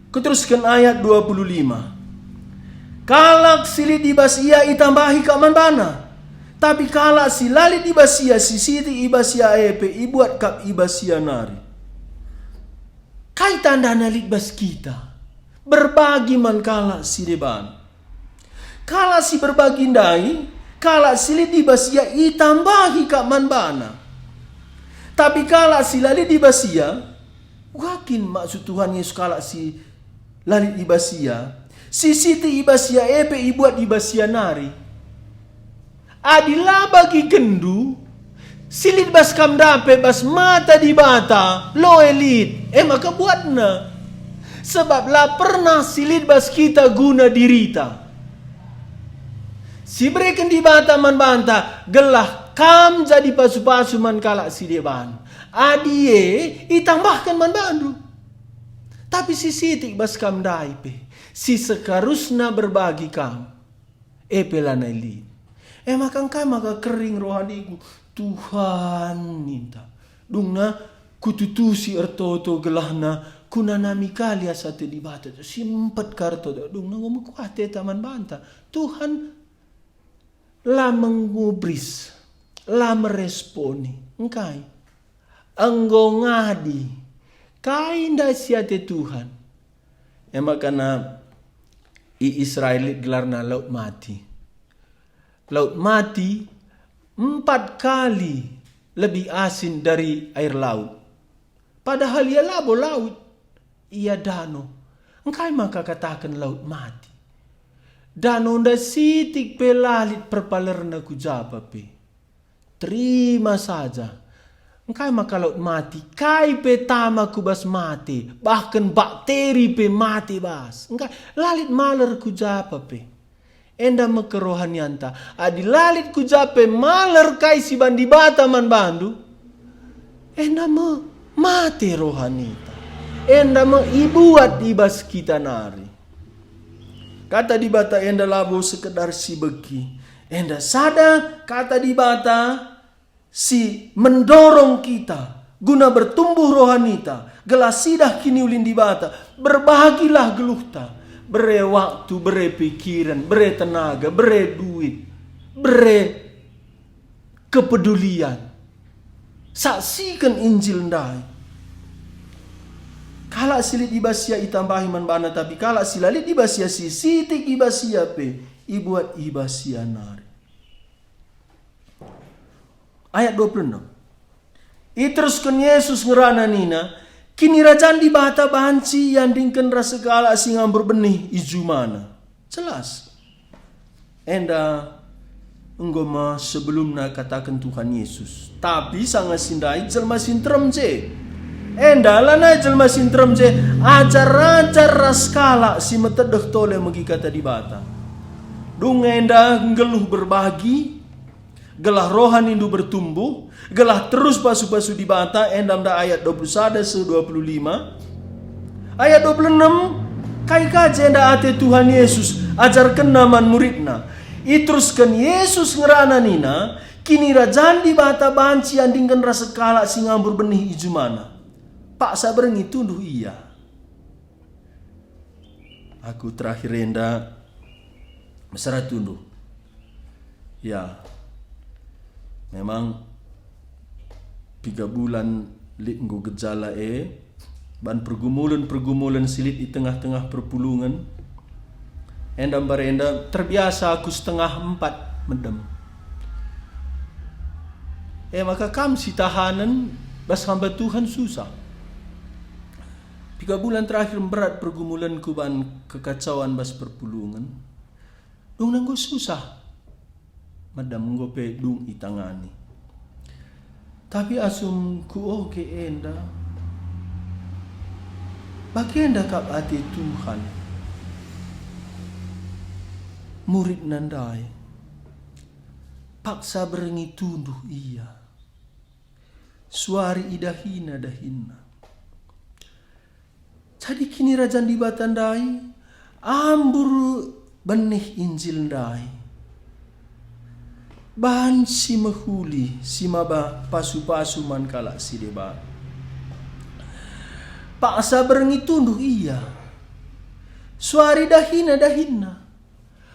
Kuteruskan ayat 25. Kalak silit ibasia itambahi kaman bana. Tapi kalak silali ibasia sisiti ibasia epe ibuat kap ibasia nari. Kai tanda nalit bas kita. Berbagi man kala si deban. Kala si berbagi ndai. Kala si lidi basia itambahi kak man bana. Tapi kala si lali di basia. Wakin maksud Tuhan Yesus kala si lali di basia. Si siti ibasia epe ibuat ibasia nari. Adilah bagi kendu. Silit bas kam dape bas mata di bata. Lo elit. Maka buatna. Sebab lah pernah silit bas kita guna dirita. Si breken di bata man banta. Gelah kam jadi pasu-pasu man kalak si deban. Adie itambahkan man bandu. Tapi si sitik bas kam daipe. Si sekarusna berbagi kam. Pelana elit. Makan kam maka kering rohaniku. Tuhan minta. Dungna kututusi ertoto gelahna. Kuna nami kali asate di bata. Simpat karto. Dung nangom kuate taman banta. Tuhan la mengubris. La meresponi. Engkai. Enggo ngadi. Kainda siate Tuhan. Makana i Israel gelarna laut mati. Laut mati 4 kali lebih asin dari air laut. Padahal ia labo laut. Ia dano. Engkai maka katakan laut mati. Dano nda sitik pelalit perpalerna kujaba pe. Terima saja. Engkai maka laut mati. Kai petama ku bas mati. Bahkan bakteri pe mati bas. Engkai lalit maler ku japa pe. Enda mekerohanianta. Adi lalit ku jape maler kai si bandi bata man bandu. Enda me mati rohanita. Enda me ibuat ibas kita nari. Kata di bata enda labo sekedar si beki. Enda sada kata di bata si mendorong kita guna bertumbuh rohanita. Gelasidah kini ulin di bata. Berbahagilah geluhta. Bere waktu, bere pikiran, bere tenaga, bere duit, bere kepedulian. Saksikan Injil ndai. Kala silit ibasia itambahi man bana, tapi kala silalit ibasia si sitik ibasia pe ibuat ibasia nari. Ayat 26. Iteruskan Yesus ngerana nina, kini rajaan di bata banci yang dingken rasa segala singa berbenih iju mana. Jelas. Enda enggoma sebelumnya katakan Tuhan Yesus. Tapi sangat sindai jelma sintrem je. Enda lana jelma sintrem je. Ajar-ajar raskala si metedeh tole megi kata di bata. Dung enda ngeluh berbagi. Gelah rohan indu bertumbuh. Gelah terus pasu-pasu di bata. Endam da ayat 21 25. Ayat 26. Kai kaje enda ate Tuhan Yesus. Ajarkan naman muridna. Iteruskan Yesus ngerana nina. Kini rajaan di bata banci andingkan rasa kala singambur benih iju mana. Pak saberengi tunduh iya. Aku terakhir enda. Mesra tunduh. Ya. Memang 3 bulan lit nggo gejala ban pergumulan silit di tengah-tengah perpulungan. Endam barenda terbiasa aku 3:30 medem. Maka kam si tahanan bas hamba Tuhan susah. 3 bulan terakhir berat pergumulanku ban kekacauan bas perpulungan. Dung nanggo susah. Madam ngope dung itangani. Tapi asum ku oke enda. Bagi enda kap hati Tuhan. Murid nandai. Paksa berengi tunduh iya. Suari idahina dahina. Jadi kini rajan di batandai. Ambur benih Injil ndai. Bahan si mahuli, si maba pasu-pasu man kala si debat. Paksa berengi tunduh iya. Suari dahina.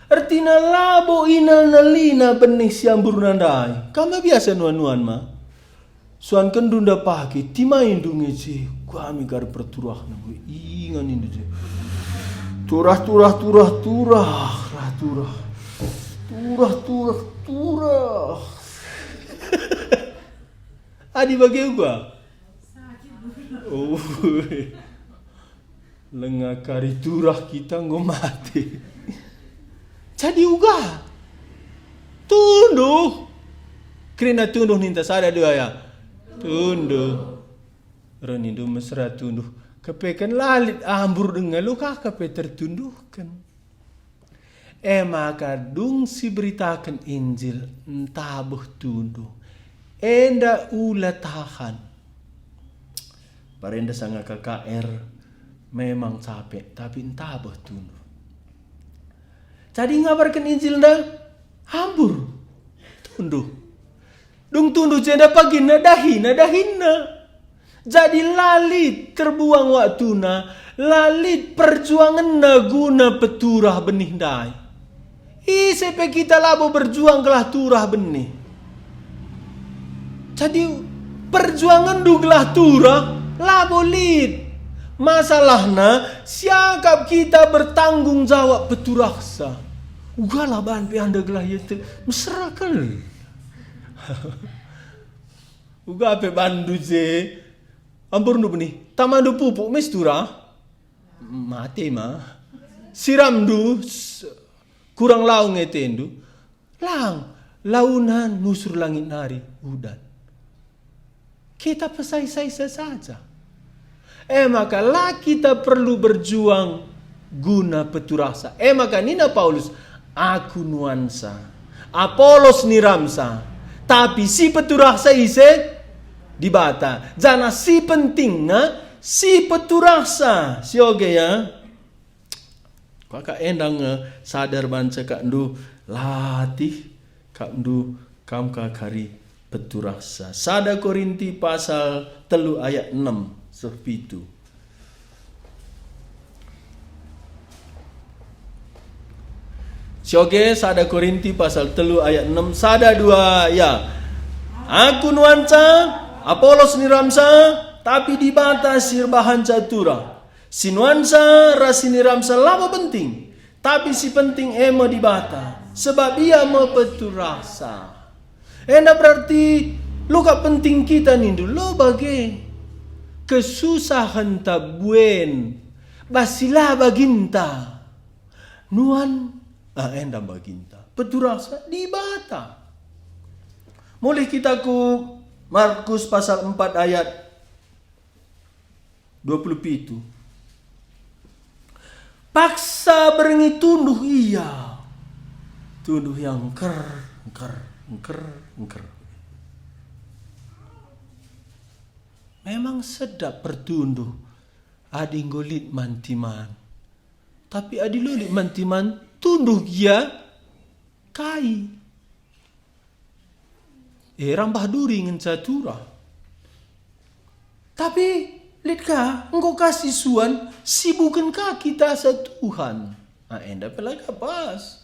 Artina labo inal nalina benih siambur nandai. Kama biasa nuan-nuan ma. Suan kendunda pagi, timain dungi je. Kami gar perturah na gue ingan ini je. Turah. Adi bagi gua. Oh. Lengah kari turah kita ngomati. Jadi uga. Tunduh. Kerana tunduh ninta sada dua ya. Tunduh. Renindu mesra tunduh. Kepekan lalit ambur dengan luka kepe tertunduhkan. Maka dung si beritakan Injil entah tunduh. Enda ula tahan. Parenda sanga KKR memang capek tapi entah tunduh. Jadi ngabarkan Injil nda hambur tunduh. Dung tunduh jenda pagina dahina. Jadi lalit terbuang waktuna, lalit perjuangan na guna peturah benih dai. Sepe kita labo berjuang kelah turah benih. Jadi perjuangan du kelah turah labo lit. Masalahna siakap kita bertanggung jawab peturahsa. Ugalah bahan pe anda gelah yete mesrakel. Uga pe bandu je. Ampur nu benih. Tamandu pupuk mestura. Mati mah. Siram du kurang laung etendu. Launan nusur langit nari udan. kita pesai-sai saja. Makalah kita perlu berjuang guna peturasa. Maka nina Paulus, aku nuansa, Apolos niramsa, tapi si peturasa ise dibata. Jana si penting si peturasa. Si oge ya. Kakak endang sadar banca kak ndu latih kak ndu kam kakari peturasa. Sada Korinti pasal 3 ayat 6 sepitu. Sioge sada Korinti pasal 3 ayat 6 sada 2 ya. Aku nuansa, Apolos niramsa, tapi dibatasi bahan catura. Si nuansa rasi niramsa lama penting, tapi si penting ema dibata, sebab ia mau peturasa. Enda berarti luka penting kita nindu lo bagi kesusahan tabuen basilah baginta nuan enda baginta peturasa dibata. Mulai kita ku Markus pasal 4 ayat 27. Paksa berengi tunduh iya. Tunduh yang engker. Memang sedap bertunduh. Adi ngolit mantiman. Tapi adi lulit mantiman tunduh dia kai. Rambah duri ngen catura. Tapi lihat engkau kasih suan sibukan kita sa Tuhan. Enda pelaga pas.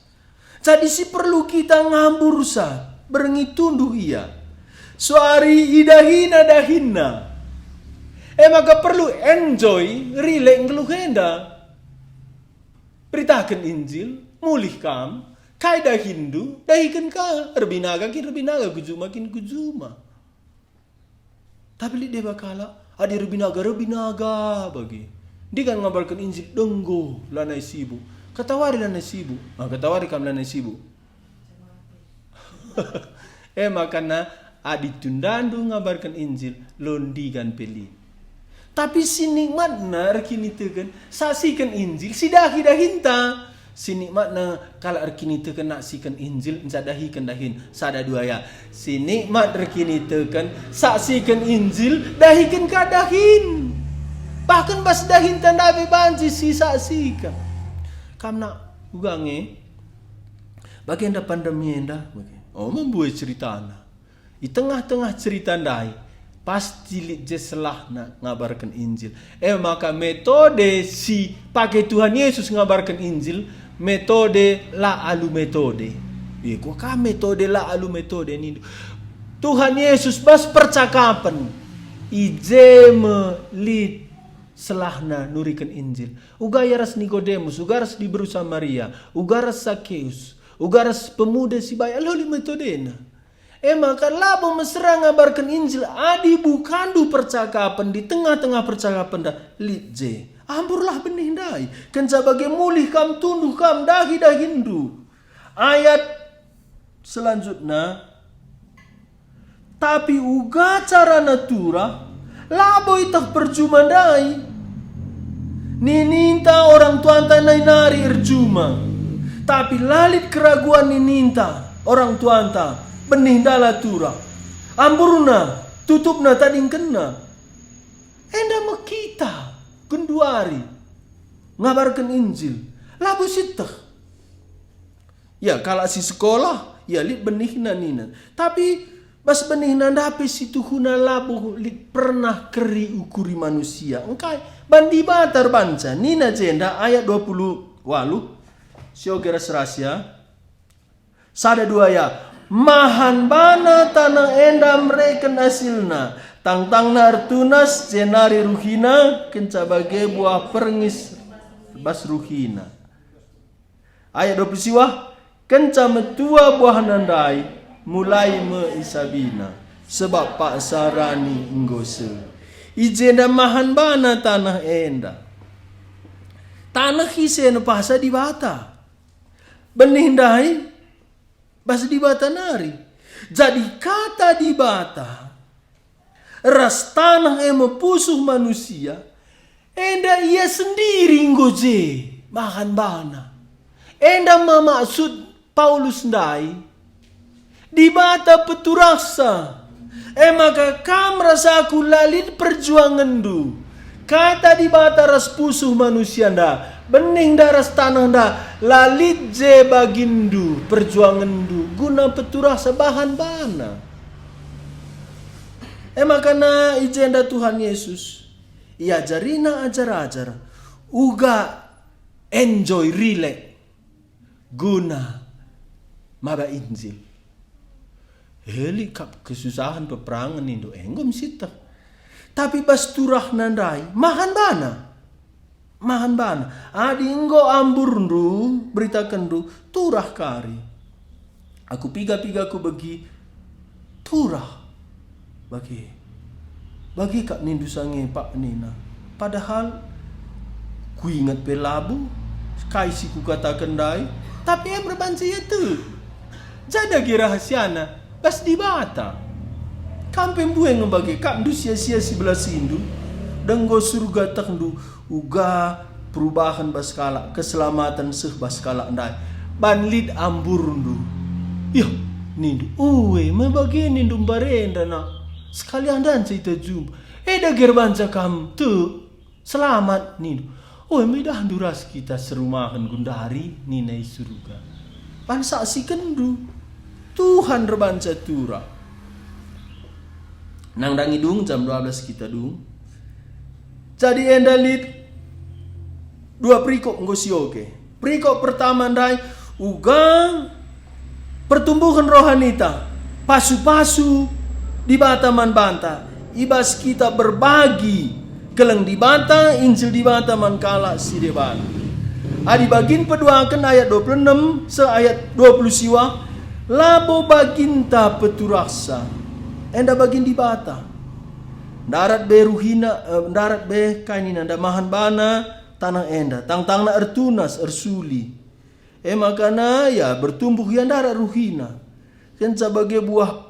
Jadi si perlu kita ngambur sa berengi tunduh ia. Suari idahina dahina. Maka perlu enjoy rilek ngeluhenda. Beritakan Injil, mulih kam. Kaidah Hindu, dahikan ka, rebinaga kujuma kin kujuma. Tapi li deba kala, adi rebinaga bagi. Dia kan ngabarkan Injil denggo lanai sibu. Katawari lanai sibu. Katawari kam lanai sibu. Makana adi tundandu ngabarkan Injil londigan peli. Tapi sinikmat na rekini tegan saksikan Injil sidahi dahinta. Sinikmat na kalau rekini tekan nak sikan Injil dahi dahin sada 2 ya. Sinikmat rekini tekan saksikan Injil dahikan kadahin. Bahkan bas dahin tanda banci si saksikan. Kam nak ugange bagian da pandemi enda. Membuat cerita na. Di tengah-tengah cerita ndai pasti lik jeselah nak ngabarkan Injil. Maka metode si pakai Tuhan Yesus ngabarkan Injil metode la alu metode. Gua ka metode la alu metode ni. Tuhan Yesus bas percakapan ijeme lit selahna nurikan Injil. Ugayaras Nikodemus, ugaras di berusaha Maria, ugaras Sakeus, ugaras pemuda si bayi lalu metodena. Maka labo mesra ngabarkan Injil adi bukandu percakapan di tengah-tengah percakapan dah litje. Amburlah benih dai. Kenca bagi mulih kam tunduh kam dahi dahindu. Ayat selanjutnya. Tapi uga cara natura labo itah percuma dai. Nininta orang tuan tanai nari erjuma. Tapi lalit keraguan nininta orang tuan ta benih dala tura. Amburna tutupna tading kena. Enda makita kenduari ngabarkan Injil labu sitah. Ya kalau si sekolah ya lit benihna nina. Tapi bas benihna dape si tuhuna labu lit pernah keri ukuri manusia. Engkai bandi batar banca nina jenda ayat 20 walu siogeras rahasia sada 2 ya. Mahan bana tanah enda mereka hasilna tang nartunas jenari ruhina kenca bagai buah perngis bas ruhina. Ayat 20 siwah kenca metua buah nandai mulai meisabina sebab pak sarani enggose ijenda mahan bana tanah enda tanah hisen pasa di bata benih dai bas di bata nari. Jadi kata di bata ras tanah pusuh manusia, enda ia sendiri ngoje makan bana. Enda maksud Paulus ndai di bata peturasa. Maka kam rasaku lalit perjuangan du. Kata di bata ras pusuh manusia nda, bening daras tanah nda, lalit je bagindu perjuangan du guna peturasa bahan bana. Maka na ijenda Tuhan Yesus ia jarina ajar-ajar uga enjoy relax guna maba Injil. Heli kap kesusahan peperangan indo enggom sita. Tapi bas turah nandai mahan bana. Adi enggo ambur ndu beritakan ndu turah kari. Aku piga ku bagi turah bagi kak nindu sange pak nina. Padahal ku ingat pelabu kaisi ku katakan dai, tapi berbanci itu. Jada gira hasiana bas di bata. Kampem bueng ngebagi kak ndu sia-sia si belah sindu. Denggo surga tak ndu uga perubahan baskala keselamatan seh baskala ndai. Banlid ambur ndu. Yo nindu uwe mebagi nindu barenda na. Sekalian dan cerita jumpa. Eda gerbanca kam tu selamat nindu. Medah duras kita serumahan gundari ninai surga. Pansa si kendu. Tuhan rebanca tura. Nang dangi dung jam 12 kita dung. Jadi enda lid 2 perikop ngosioke. Perikop pertama ndai uga pertumbuhan rohanita. Pasu-pasu di bata man banta. Ibas kita berbagi keleng di bata, Injil di bata man kala si deban. Adi bagin peduakan ayat 26 se ayat 20 siwa. Labo baginta peturasa. Enda bagin di bata. Darat be ruhina, darat be kainina nda mahan bana tanah enda. Tang-tangna ertunas ersuli. Makana ya bertumbuh yang darat ruhina. Kan sebagai buah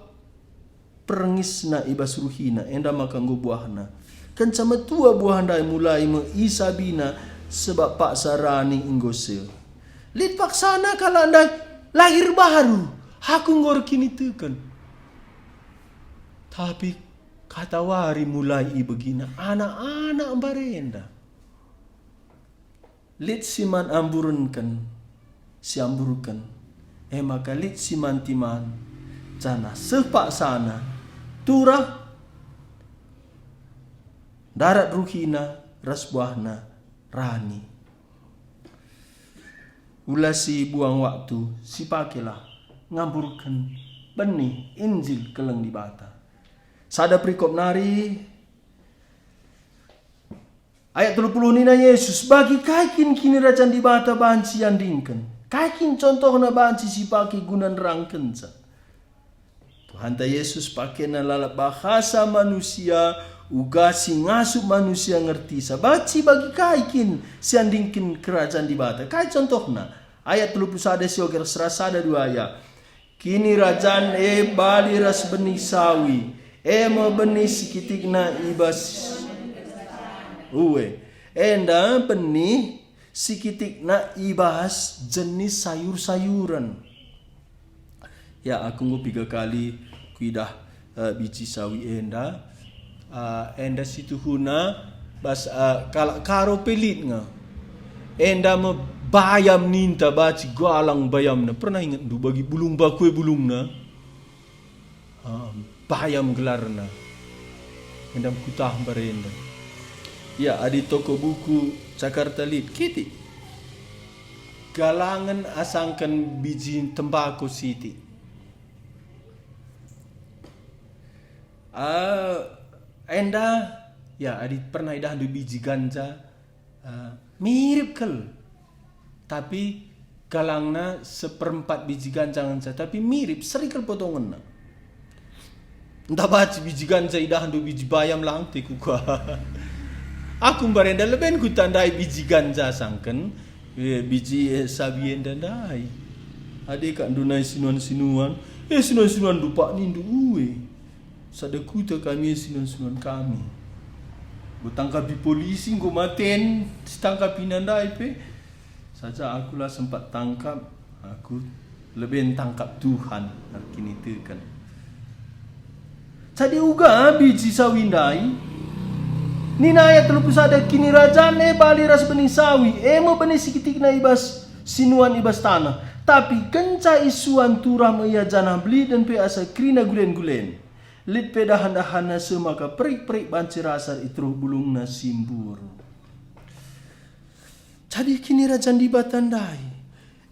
perengisna ibas ruhina enda makanggo buahna. Kan sama tua buah ndai mulai isabina sebab pak sarani inggose. Lid paksana kala ndai lahir baru. Aku ngor kini tekan. Tapi kata wari mulai begina anak-anak barenda. Lid siman amburunkan, si amburkan. Maka lid siman timan, jana sepak sana, turah, darat ruhina, ras buahna, rani. Ulah si buang waktu, si pakelah ngamburkan benih Injil keleng di bata. Sada perikop nari ayat 30 nina Yesus bagi kaikin kini rajan di bata banci yang dingken. Kaikin contohna banci si paki gunan rangkenca. Tuhan ta Yesus pakai nalala bahasa manusia uga si ngasup manusia ngerti sabaci bagi kaikin si andingkin kerajaan di bata. Kai contohna ayat 31 sioger serasada 2 ayat. Kini rajaan bali ras benih sawi. Mo benih sikitikna ibas uwe. Enda benih sikitikna ibas jenis sayur-sayuran. Ya aku ngu 3 kali kuidah biji sawi enda. Enda situ huna bas karo pelit nga. Enda me bayam ninta baci galang bayam na. Pernah ingat du bagi bulung bakue bulung na. Bayam gelarna. Endam kutah barenda. Ya adi toko buku Jakarta Lit kiti. Galangan asangkan biji tembakau siti. Enda ya adi pernah dah ada biji ganja mirip kel. Tapi galangna 1/4 biji ganja tapi mirip serikal potongan. Entah baca biji ganja idah do biji bayam lang teku ka. Aku barenda leben ku tandai biji ganja sangken biji sabien dandai. Ade kak dunai sinuan-sinuan. Sinuan-sinuan dupa nindu uwe. Sadakuta kami sinon-sinon kami. Go tangkapi polisi, go maten, tangkapi nandai pe. Saja akulah sempat tangkap, aku lebih tangkap Tuhan kini tekan. Jadi uga biji sawindai. Nina ayat 31 kini rajane bali ras benih sawi, emo benih sikitik na ibas sinuan ibas tanah. Tapi kenca isuan turah meya janah beli dan pe asa krina gulen-gulen. Lit pe dahan-dahana semaka perik-perik banci rasar itruh bulungna simbur. Jadi kini rajan di batandai.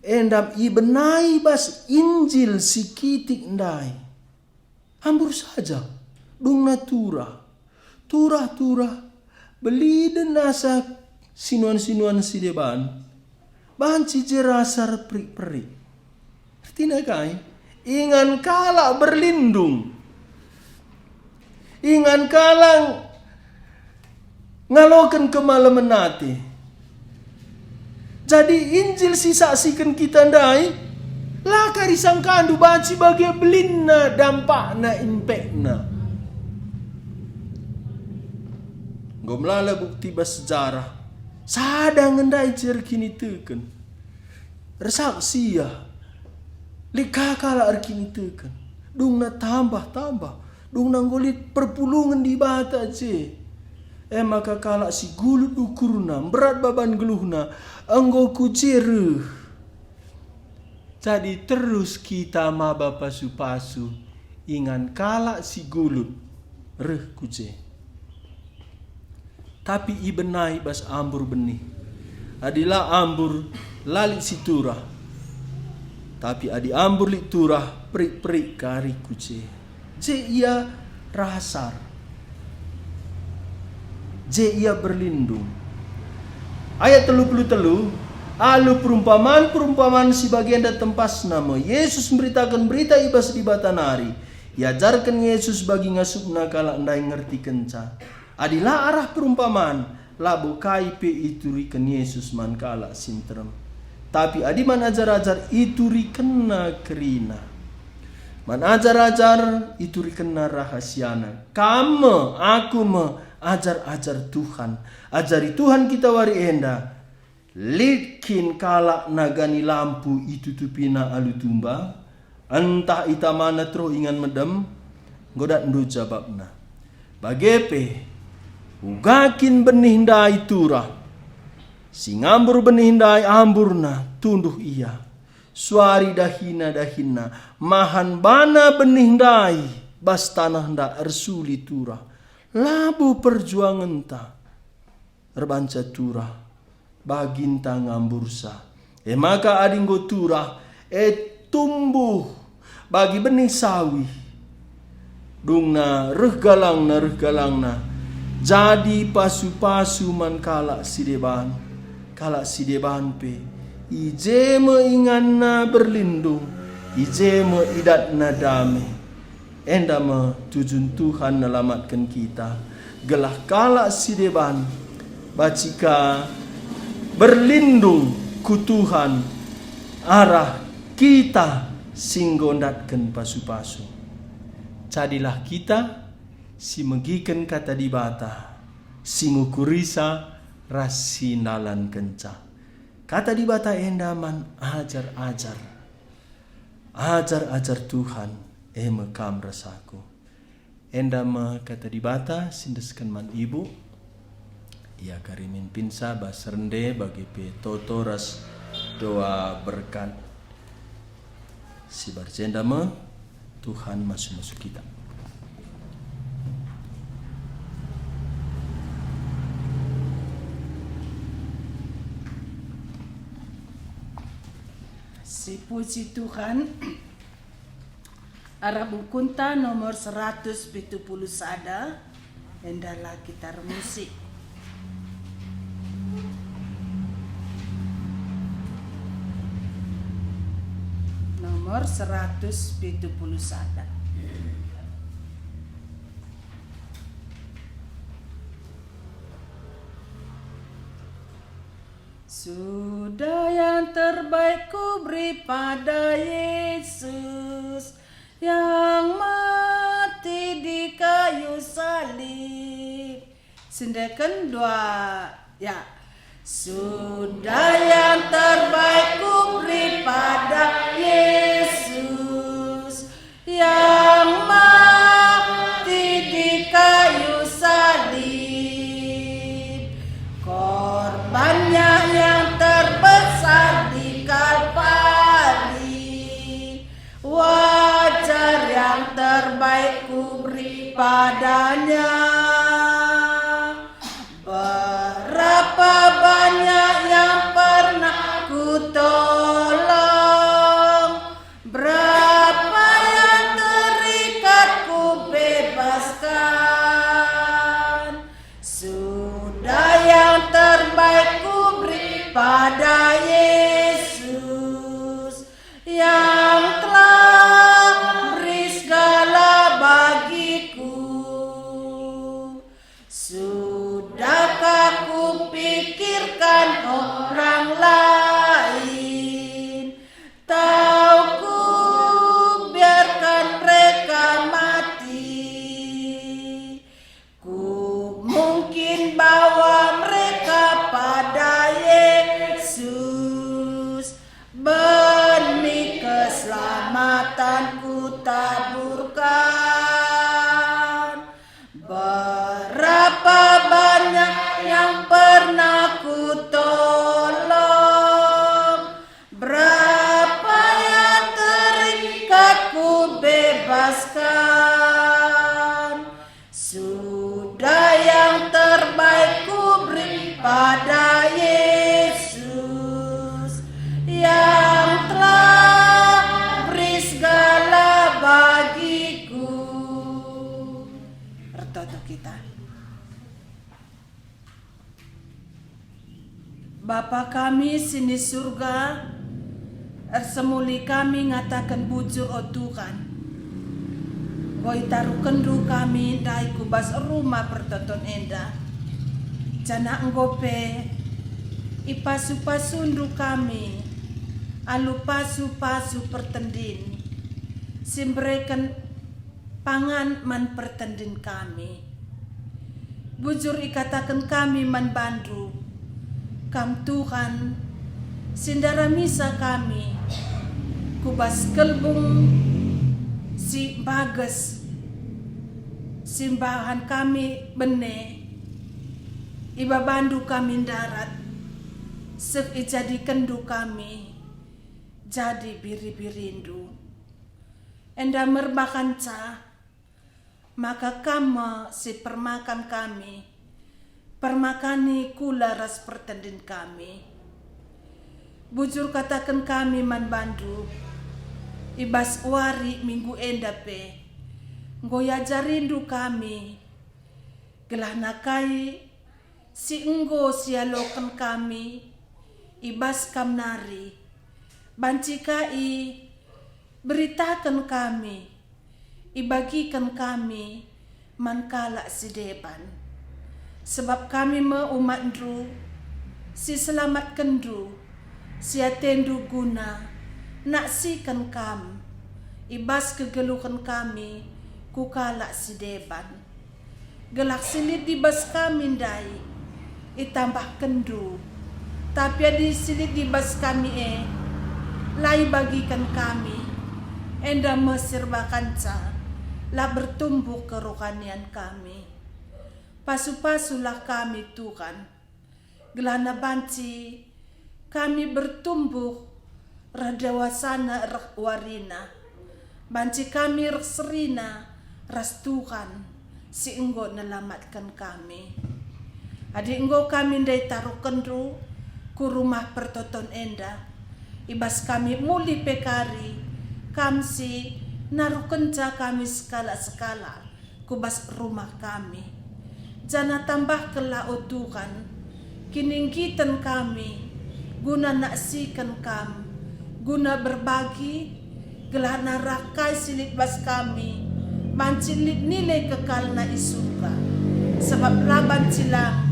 Endam ibenai bas Injil sikitik ndai. Ambur saja. Dung natura. Turah-turah. Beli dan nasa sinuan-sinuan si deban. Banci jerasar perik-perik. Artinya kai. Ingan kala berlindung. Ingan kalang ngalokan kemalaman nate. Jadi Injil sisaksikan kita ndai laka disangkandu banci bagai belinna dampakna impekna. Gomlala bukti bas sejarah. Sadang ndai cer kini teken. Resaksi ya. Lika kala kini teken. Dung na tambah-tambah. Dung nanggolit perpulungan di bata je. Maka kalak si gulut ukurna, berat baban geluhna, anggo kucireh. Jadi terus kita maba pasu-pasu, ingan kalak si gulut, reh kuce. Tapi ibenai bas ambur benih. Adilah ambur lalik si turah. Tapi adi ambur lik turah, perik-perik kari kuce. Je ia rasar. Je ia berlindung. Ayat 33. Alu perumpamaan si bagian da tempas nama. Yesus memberitakan berita ibas di batanari. Iajarkan Yesus bagi ngasupna kala ndai ngerti kenca. Adilah arah perumpamaan. Labu kaipe iturikan Yesus man kala sinterem. Tapi adi man ajar-ajar iturikenna kerina. Man ajar-ajar itu rikena rahasiana. Kamu, aku ajar-ajar Tuhan. Ajari Tuhan kita wari enda. Likin kalak nagani lampu itu tupina alu tumba. Entah ita mana tro ingan medem. Godat ndu jawabna. Bagepe. Ugakin benih ndai turah. Singambur benih ndai amburna. Tunduh iya. Suari dahina mahan bana benih ndai bas tanah nda ersuli turah labu perjuangan ta erbanca turah baginta ngambursa maka adinggo turah tumbuh bagi benih sawi dungna reh galangna jadi pasu-pasu man kalak sideban pe ije inganna berlindung, ije idatna damai. Enda tujun Tuhan nelamatkan kita. Gelah kala sideban, bacika berlindung ku Tuhan. Arah kita singgondatkan pasu-pasu. Jadilah kita si megiken kata dibata, singukurisa rasinalan kenca. Kata di bata endaman ajar-ajar Tuhan mekam rasaku. Endama kata di bata sindeskan man ibu. Ia karimin pinsa bas rende bagi pe toto ras doa berkat. Si barjendama Tuhan masuk kita. Si puji Tuhan. Arah bukunta nomor 171. Endalah gitar musik. Nomor 171. Sudah yang terbaik ku beri pada Yesus yang mati di Sindakan dua ya. Sudah yang terbaik ku beri pada Yesus yang mati di kayu salib. Korbannya yang terbesar di Kalvari. Wajar yang terbaik ku beri padanya. Berapa banyak yang pernah ku tolong, berapa yang terikat ku bebaskan. Sudah yang terbaik ku beri pada Yesus yang telah beri segala bagiku. Sudahkah ku pikirkan orang lain? Tahu ku biarkan mereka mati. Ku mungkin bawa mereka pada Yesus. Benih keselamatan ku taburkan. Berapa banyak yang pernah ku tolong, berapa yang terikat ku bebaskan. Sudah yang terbaik ku beri pada Yesus yang telah beri segala bagiku. Berdoa kita. Bapa kami sini surga, ersemuli kami ngatakan bujur o Tuhan. Goi taruh kendu kami dai kubas rumah pertoton enda. Jana enggope ipasu-pasundu kami, alu pasu-pasu pertendin. Simbrekan pangan man pertendin kami. Bujur ikatakan kami man bandu. Kam Tuhan, sindara misa kami, kubas kelbung si bagas, simbahan kami bene, iba bandu kami darat, sek ijadi kendu kami, jadi biri-birindu. Enda merbakan ca, maka kamu si permakan kami, permakani kula ras pertendin kami. Bujur katakan kami man bandu, ibas wari minggu endape, ngoya jarindu kami, gelah nakai si enggo sialokan kami, ibas kamnari, bancikai beritakan kami, ibagikan kami mankala si deban. Sebab kami umat ndru, si selamat kendu, si atendu guna, naksikan kam, ibas kegeluhan kami, kukala si deban. Gelak silit dibas kami ndai, itambah kendu, tapi adi silit dibas kami lai bagikan kami, enda mesirbakan ca, lah bertumbuh kerohanian kami. Pasu-pasulah kami Tuhan, gelana banci kami bertumbuh radawasana warina, banci kami serina ras Tuhan si enggo nelamatkan kami. Adi enggo kami ndai taruh kendu ku rumah pertoton enda, ibas kami muli pekari kamsi naruh kenca kami skala-skala kubas rumah kami. Jana tambah kela o Tuhan, kiningkitan kami, guna naksikan kam, guna berbagi, gelah narakai silit bas kami, mancilit nilai kekal na isuka. Sebab laban silang,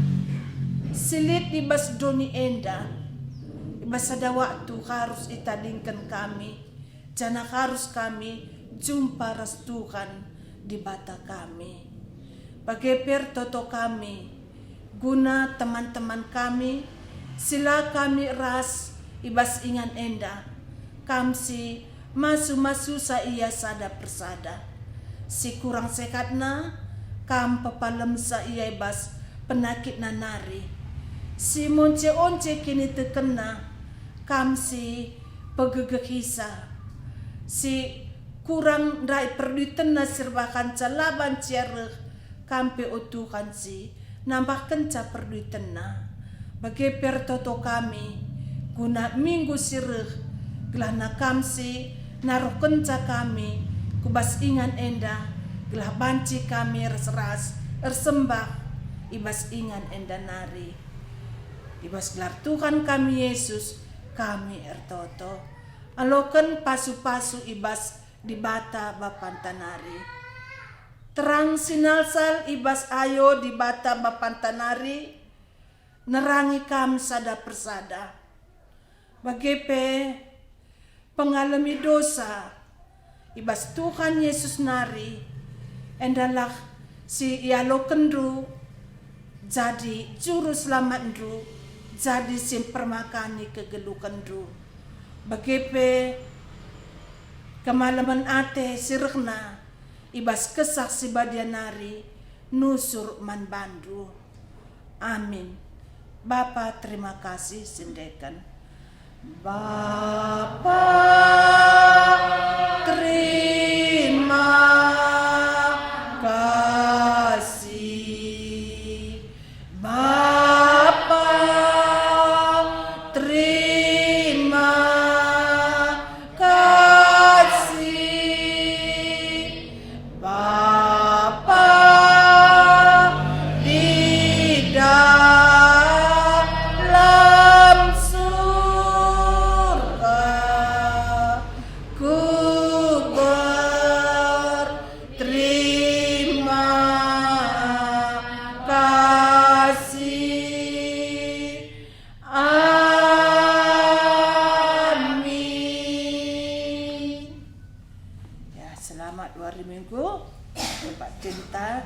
silit di bas doni enda, ibas ada waktu harus itadingkan kami, jana harus kami jumpa ras Tuhan di bata kami. Pageper toto kami, guna teman-teman kami, sila kami ras ibas ingan enda, kamsi masu-masu sa iya sada persada. Si kurang sehatna, kam pepalem sa iya ibas penakit nanari. Si monce-once kini tekena, kam si pegegehisa. Si kurang rai perduitan na serbakan calaban ciareh, kampe otukan si nambah kenca perduitan na. Bagi pertoto kami, guna minggu sireh, gelana kamsi naruh kenca kami, kubas ingan enda, gelah banci kami ras-ras, ersembah, ibas ingan enda nari. Ibas gelar Tuhan kami Yesus, kami ertoto. Aloken pasu-pasu ibas di bata bapantanari. Terang sinalsal ibas ayo di bata bapantanari, nerangi kam sada persada. Bagepe pengalami dosa, ibas Tuhan Yesus nari, endalah si ialo kendru, jadi juru selamat ndru, jadi sim permakani kegelu kendru. Bagepe kemalaman ate sirekna, ibas kesak si badianari, nusur man bandu. Amin. Bapa terima kasih sendekan. Bapa terima kasih. Bapa terima kasih. Bapa di dalam surga, ku berterima kasih. Amin. Ya, selamat 2 hari minggu, Pak Cinta.